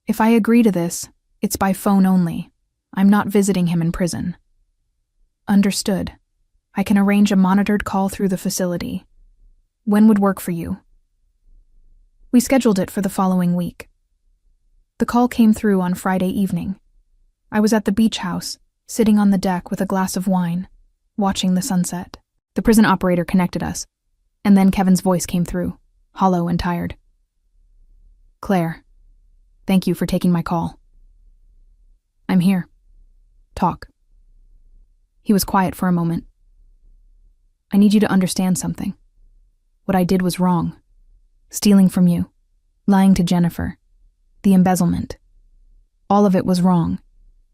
If I agree to this, it's by phone only. I'm not visiting him in prison. Understood. I can arrange a monitored call through the facility. When would work for you? We scheduled it for the following week. The call came through on Friday evening. I was at the beach house, sitting on the deck with a glass of wine, watching the sunset. The prison operator connected us, and then Kevin's voice came through, hollow and tired. Claire, thank you for taking my call. I'm here. Talk. He was quiet for a moment. I need you to understand something. What I did was wrong. Stealing from you, lying to Jennifer, the embezzlement. All of it was wrong,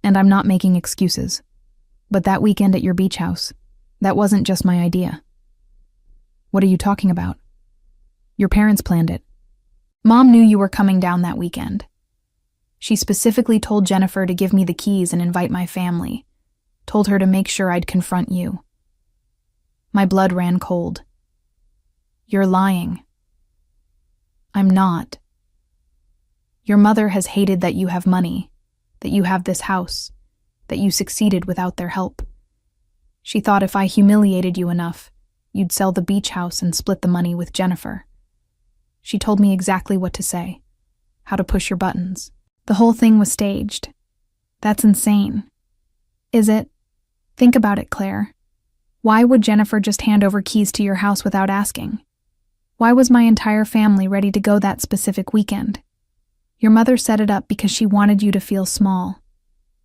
and I'm not making excuses. But that weekend at your beach house, that wasn't just my idea. What are you talking about? Your parents planned it. Mom knew you were coming down that weekend. She specifically told Jennifer to give me the keys and invite my family, told her to make sure I'd confront you. My blood ran cold. You're lying. I'm not. Your mother has hated that you have money, that you have this house, that you succeeded without their help. She thought if I humiliated you enough, you'd sell the beach house and split the money with Jennifer. She told me exactly what to say, how to push your buttons. The whole thing was staged. That's insane. Is it? Think about it, Claire. Why would Jennifer just hand over keys to your house without asking? Why was my entire family ready to go that specific weekend? Your mother set it up because she wanted you to feel small,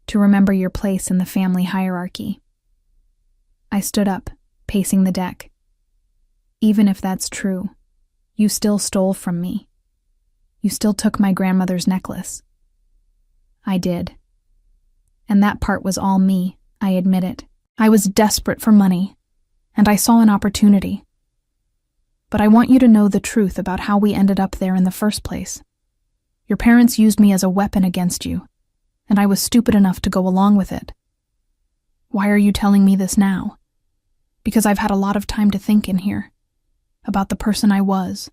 to remember your place in the family hierarchy. I stood up, pacing the deck. Even if that's true, you still stole from me. You still took my grandmother's necklace. I did. And that part was all me, I admit it. I was desperate for money, and I saw an opportunity. But I want you to know the truth about how we ended up there in the first place. Your parents used me as a weapon against you, and I was stupid enough to go along with it. Why are you telling me this now? Because I've had a lot of time to think in here, about the person I was,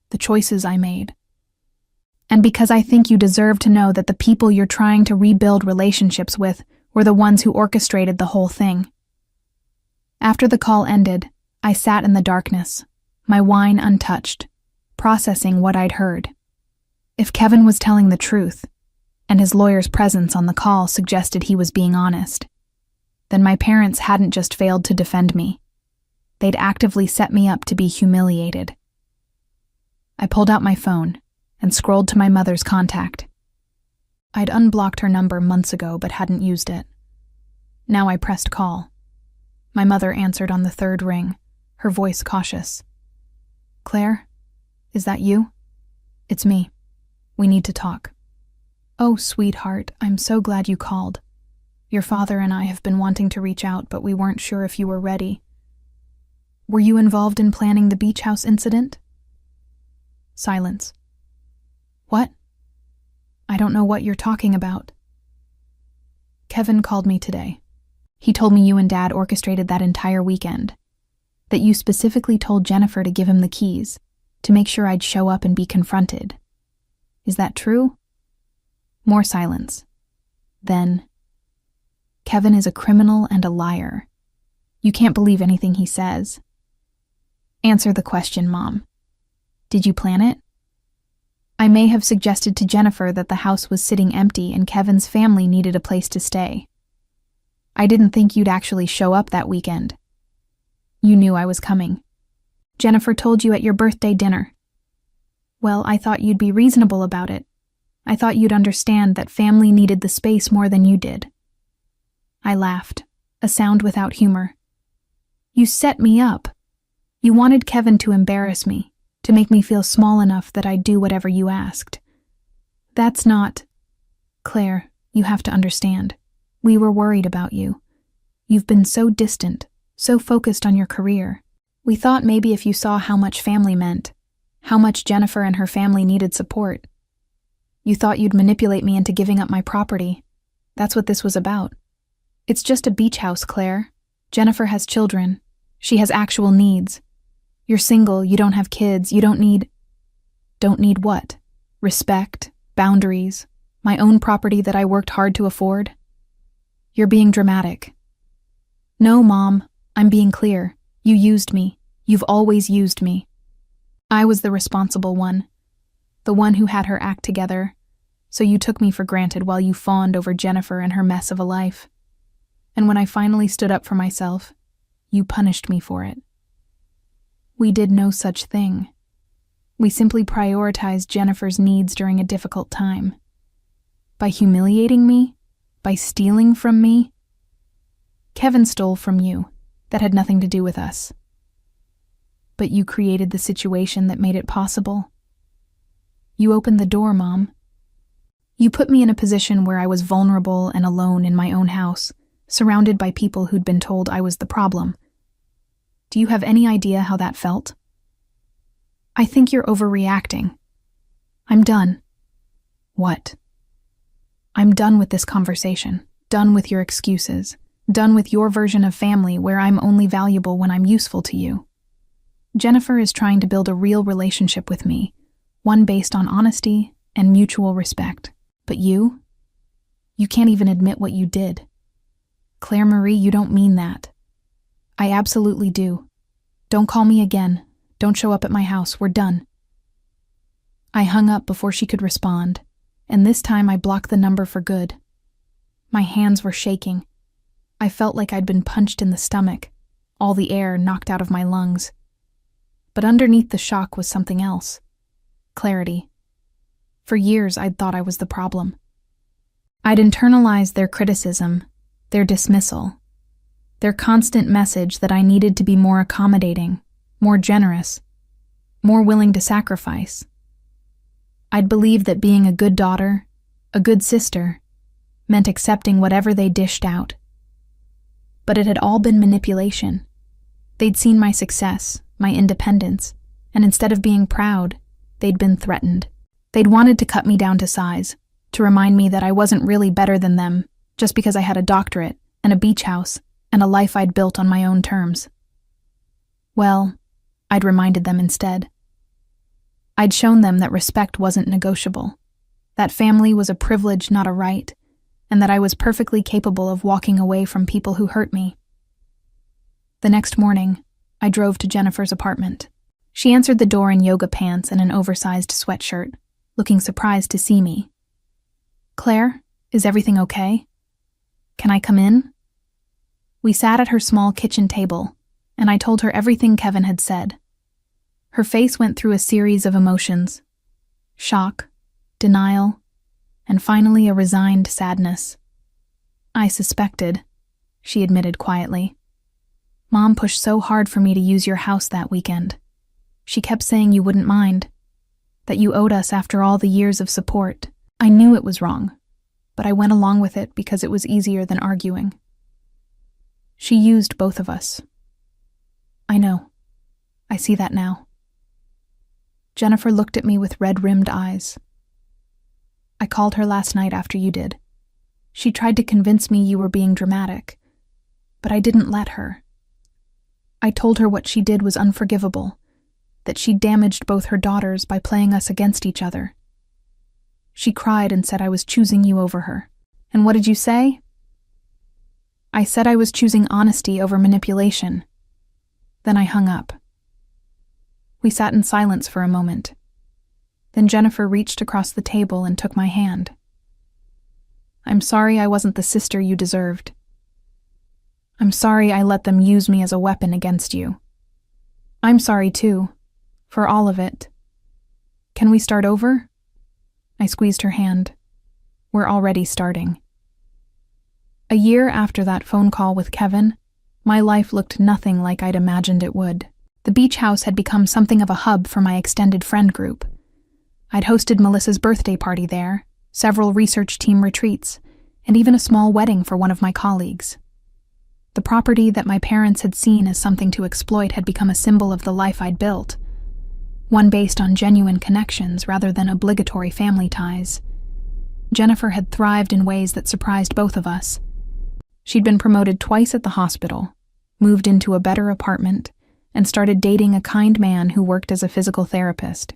the choices I made. And because I think you deserve to know that the people you're trying to rebuild relationships with were the ones who orchestrated the whole thing. After the call ended, I sat in the darkness, my wine untouched, processing what I'd heard. If Kevin was telling the truth, and his lawyer's presence on the call suggested he was being honest, then my parents hadn't just failed to defend me. They'd actively set me up to be humiliated. I pulled out my phone and scrolled to my mother's contact. I'd unblocked her number months ago but hadn't used it. Now I pressed call. My mother answered on the third ring, her voice cautious. "Claire, is that you? It's me. We need to talk." "Oh, sweetheart, I'm so glad you called. Your father and I have been wanting to reach out, but we weren't sure if you were ready. Were you involved in planning the beach house incident?" Silence. "What? I don't know what you're talking about." "Kevin called me today. He told me you and Dad orchestrated that entire weekend. That you specifically told Jennifer to give him the keys, to make sure I'd show up and be confronted. Is that true?" More silence. Then, "Kevin is a criminal and a liar. You can't believe anything he says." "Answer the question, Mom. Did you plan it?" "I may have suggested to Jennifer that the house was sitting empty and Kevin's family needed a place to stay. I didn't think you'd actually show up that weekend. You knew I was coming. Jennifer told you at your birthday dinner. Well, I thought you'd be reasonable about it. I thought you'd understand that family needed the space more than you did." I laughed, a sound without humor. "You set me up. You wanted Kevin to embarrass me, to make me feel small enough that I'd do whatever you asked. That's not... Claire, you have to understand. We were worried about you. You've been so distant, so focused on your career. We thought maybe if you saw how much family meant, how much Jennifer and her family needed support. You thought you'd manipulate me into giving up my property. That's what this was about. It's just a beach house, Claire. Jennifer has children. She has actual needs. You're single, you don't have kids, you don't need... Don't need what? Respect, boundaries, my own property that I worked hard to afford? You're being dramatic." "No, Mom, I'm being clear. You used me. You've always used me. I was the responsible one, the one who had her act together, so you took me for granted while you fawned over Jennifer and her mess of a life. And when I finally stood up for myself, you punished me for it. We did no such thing. We simply prioritized Jennifer's needs during a difficult time. By humiliating me, by stealing from me. Kevin stole from you. That had nothing to do with us. But you created the situation that made it possible. You opened the door, Mom. You put me in a position where I was vulnerable and alone in my own house, surrounded by people who'd been told I was the problem. Do you have any idea how that felt? I think you're overreacting. I'm done." "What?" "I'm done with this conversation, done with your excuses, done with your version of family where I'm only valuable when I'm useful to you. Jennifer is trying to build a real relationship with me, one based on honesty and mutual respect. But you can't even admit what you did. Claire Marie, you don't mean that." "I absolutely do. Don't call me again. Don't show up at my house. We're done." I hung up before she could respond, and this time I blocked the number for good. My hands were shaking. I felt like I'd been punched in the stomach, all the air knocked out of my lungs. But underneath the shock was something else. Clarity. For years, I'd thought I was the problem. I'd internalized their criticism, their dismissal, their constant message that I needed to be more accommodating, more generous, more willing to sacrifice. I'd believed that being a good daughter, a good sister, meant accepting whatever they dished out. But it had all been manipulation. They'd seen my success, my independence, and instead of being proud, they'd been threatened. They'd wanted to cut me down to size, to remind me that I wasn't really better than them just because I had a doctorate and a beach house and a life I'd built on my own terms. Well, I'd reminded them instead. I'd shown them that respect wasn't negotiable, that family was a privilege, not a right, and that I was perfectly capable of walking away from people who hurt me. The next morning, I drove to Jennifer's apartment. She answered the door in yoga pants and an oversized sweatshirt, looking surprised to see me. "Claire, is everything okay? Can I come in?" We sat at her small kitchen table, and I told her everything Kevin had said. Her face went through a series of emotions: shock, denial, and finally a resigned sadness. "I suspected," she admitted quietly. "Mom pushed so hard for me to use your house that weekend. She kept saying you wouldn't mind, that you owed us after all the years of support. I knew it was wrong, but I went along with it because it was easier than arguing. She used both of us." "I know. I see that now." Jennifer looked at me with red-rimmed eyes. "I called her last night after you did. She tried to convince me you were being dramatic, but I didn't let her. I told her what she did was unforgivable, that she damaged both her daughters by playing us against each other. She cried and said I was choosing you over her. And what did you say?" "I said I was choosing honesty over manipulation." Then I hung up. We sat in silence for a moment. Then Jennifer reached across the table and took my hand. "I'm sorry I wasn't the sister you deserved. I'm sorry I let them use me as a weapon against you. I'm sorry too, for all of it. Can we start over?" I squeezed her hand. "We're already starting." A year after that phone call with Kevin, my life looked nothing like I'd imagined it would. The beach house had become something of a hub for my extended friend group. I'd hosted Melissa's birthday party there, several research team retreats, and even a small wedding for one of my colleagues. The property that my parents had seen as something to exploit had become a symbol of the life I'd built, one based on genuine connections rather than obligatory family ties. Jennifer had thrived in ways that surprised both of us. She'd been promoted twice at the hospital, moved into a better apartment, and started dating a kind man who worked as a physical therapist.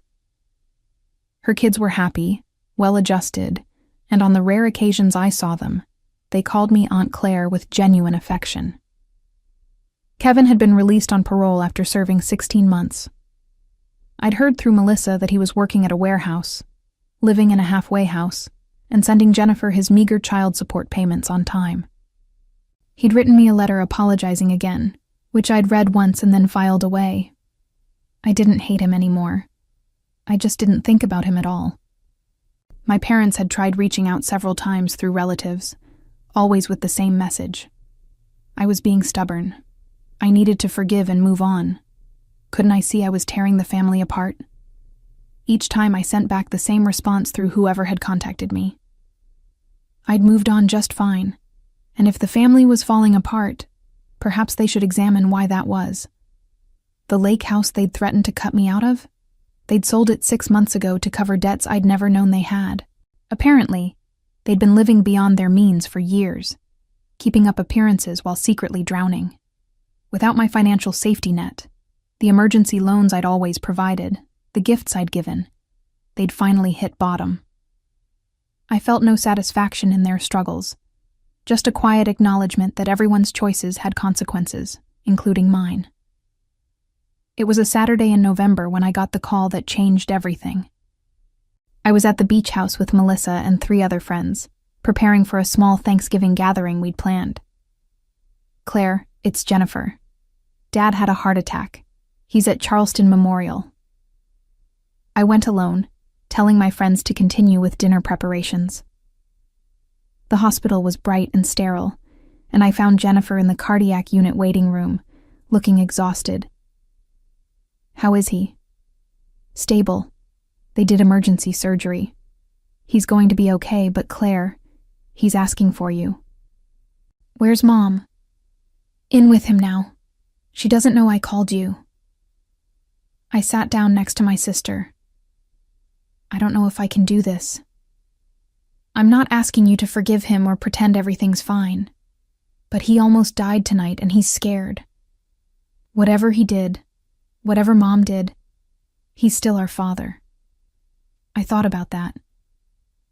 Her kids were happy, well-adjusted, and on the rare occasions I saw them, they called me Aunt Claire with genuine affection. Kevin had been released on parole after serving 16 months. I'd heard through Melissa that he was working at a warehouse, living in a halfway house, and sending Jennifer his meager child support payments on time. He'd written me a letter apologizing again, which I'd read once and then filed away. I didn't hate him anymore. I just didn't think about him at all. My parents had tried reaching out several times through relatives, always with the same message. I was being stubborn. I needed to forgive and move on. Couldn't I see I was tearing the family apart? Each time I sent back the same response through whoever had contacted me. I'd moved on just fine, and if the family was falling apart, perhaps they should examine why that was. The lake house they'd threatened to cut me out of? They'd sold it 6 months ago to cover debts I'd never known they had. Apparently, they'd been living beyond their means for years, keeping up appearances while secretly drowning. Without my financial safety net, the emergency loans I'd always provided, the gifts I'd given, they'd finally hit bottom. I felt no satisfaction in their struggles, just a quiet acknowledgement that everyone's choices had consequences, including mine. It was a Saturday in November when I got the call that changed everything. I was at the beach house with Melissa and 3 other friends, preparing for a small Thanksgiving gathering we'd planned. "Claire, it's Jennifer. Dad had a heart attack. He's at Charleston Memorial." I went alone, telling my friends to continue with dinner preparations. The hospital was bright and sterile, and I found Jennifer in the cardiac unit waiting room, looking exhausted. "How is he?" "Stable. They did emergency surgery. He's going to be okay, but Claire, He's asking for you." "Where's Mom?" "In with him now. She doesn't know I called you." I sat down next to my sister. "I don't know if I can do this. I'm not asking you to forgive him or pretend everything's fine. But he almost died tonight and he's scared. Whatever he did, whatever Mom did, he's still our father." I thought about that.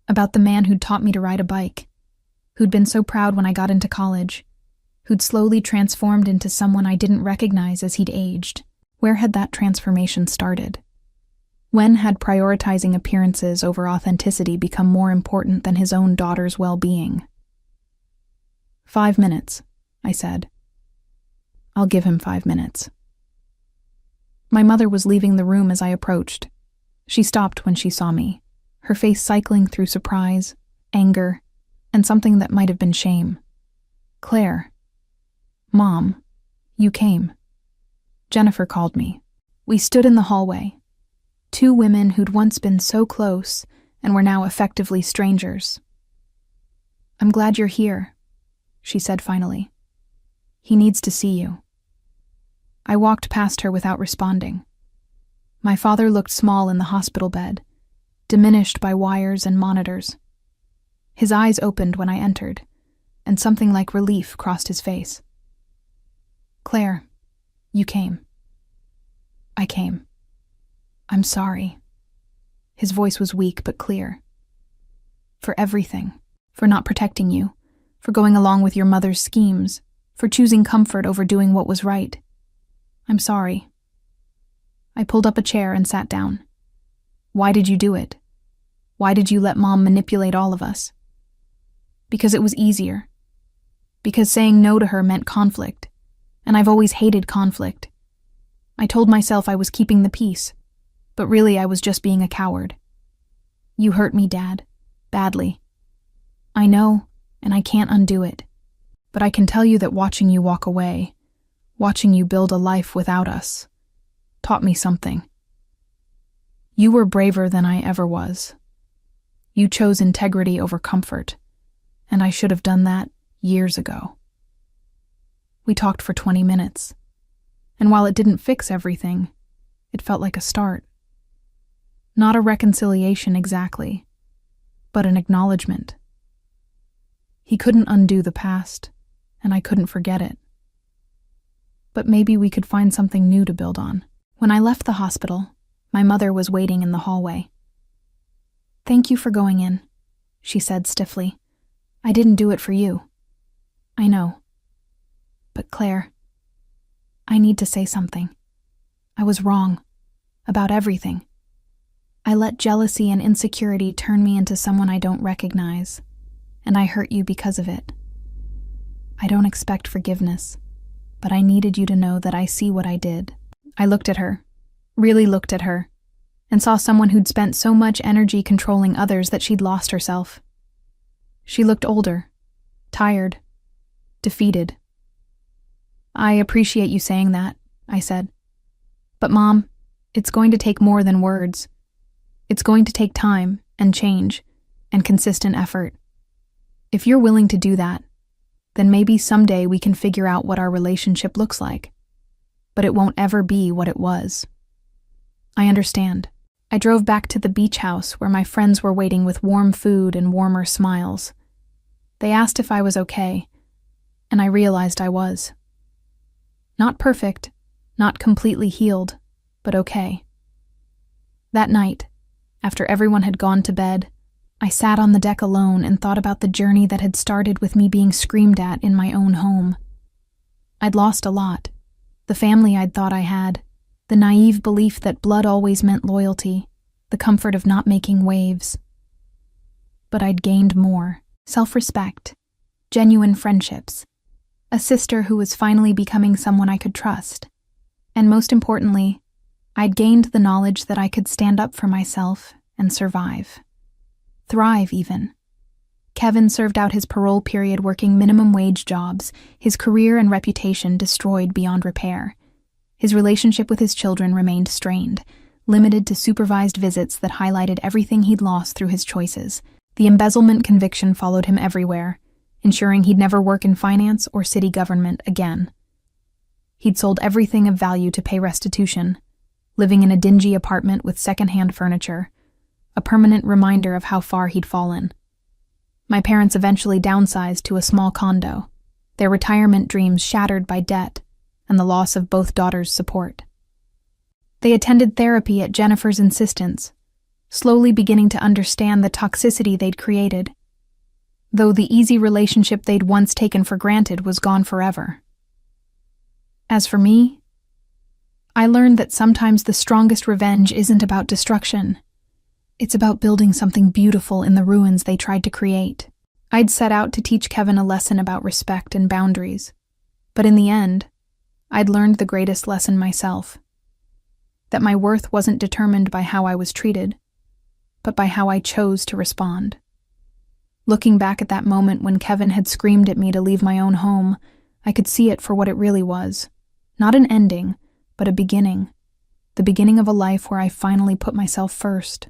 About the man who'd taught me to ride a bike, who'd been so proud when I got into college, who'd slowly transformed into someone I didn't recognize as he'd aged. Where had that transformation started? When had prioritizing appearances over authenticity become more important than his own daughter's well-being? 5 minutes, I said. I'll give him 5 minutes. My mother was leaving the room as I approached. She stopped when she saw me, her face cycling through surprise, anger, and something that might have been shame. "Claire." "Mom, you came." Jennifer called me. We stood in the hallway. 2 women who'd once been so close and were now effectively strangers. "I'm glad you're here," she said finally. "He needs to see you." I walked past her without responding. My father looked small in the hospital bed, diminished by wires and monitors. His eyes opened when I entered, and something like relief crossed his face. "Claire, you came." "I came. I'm sorry." His voice was weak but clear. "For everything. For not protecting you. For going along with your mother's schemes. For choosing comfort over doing what was right. I'm sorry." I pulled up a chair and sat down. "Why did you do it? Why did you let Mom manipulate all of us?" "Because it was easier. Because saying no to her meant conflict. And I've always hated conflict. I told myself I was keeping the peace, but really I was just being a coward. You hurt me, Dad. Badly. I know, and I can't undo it. But I can tell you that watching you walk away, watching you build a life without us, taught me something. You were braver than I ever was. You chose integrity over comfort, and I should have done that years ago." We talked for 20 minutes, and while it didn't fix everything, it felt like a start. Not a reconciliation exactly, but an acknowledgement. He couldn't undo the past, and I couldn't forget it. But maybe we could find something new to build on. When I left the hospital, my mother was waiting in the hallway. "Thank you for going in," she said stiffly. "I didn't do it for you." "I know. But Claire, I need to say something. I was wrong. About everything. I let jealousy and insecurity turn me into someone I don't recognize, and I hurt you because of it. I don't expect forgiveness, but I needed you to know that I see what I did." I looked at her, really looked at her, and saw someone who'd spent so much energy controlling others that she'd lost herself. She looked older, tired, defeated. "I appreciate you saying that," I said. "But Mom, it's going to take more than words. It's going to take time and change and consistent effort. If you're willing to do that, then maybe someday we can figure out what our relationship looks like. But it won't ever be what it was." "I understand." I drove back to the beach house where my friends were waiting with warm food and warmer smiles. They asked if I was okay, and I realized I was. Not perfect, not completely healed, but okay. That night, after everyone had gone to bed, I sat on the deck alone and thought about the journey that had started with me being screamed at in my own home. I'd lost a lot. The family I'd thought I had, the naive belief that blood always meant loyalty, the comfort of not making waves. But I'd gained more: self-respect, genuine friendships, a sister who was finally becoming someone I could trust, and most importantly, I'd gained the knowledge that I could stand up for myself and survive. Thrive, even. Kevin served out his parole period working minimum wage jobs, his career and reputation destroyed beyond repair. His relationship with his children remained strained, limited to supervised visits that highlighted everything he'd lost through his choices. The embezzlement conviction followed him everywhere, ensuring he'd never work in finance or city government again. He'd sold everything of value to pay restitution, living in a dingy apartment with second-hand furniture, a permanent reminder of how far he'd fallen. My parents eventually downsized to a small condo, their retirement dreams shattered by debt and the loss of both daughters' support. They attended therapy at Jennifer's insistence, slowly beginning to understand the toxicity they'd created, though the easy relationship they'd once taken for granted was gone forever. As for me, I learned that sometimes the strongest revenge isn't about destruction. It's about building something beautiful in the ruins they tried to create. I'd set out to teach Kevin a lesson about respect and boundaries, but in the end, I'd learned the greatest lesson myself. That my worth wasn't determined by how I was treated, but by how I chose to respond. Looking back at that moment when Kevin had screamed at me to leave my own home, I could see it for what it really was. Not an ending, but a beginning. The beginning of a life where I finally put myself first.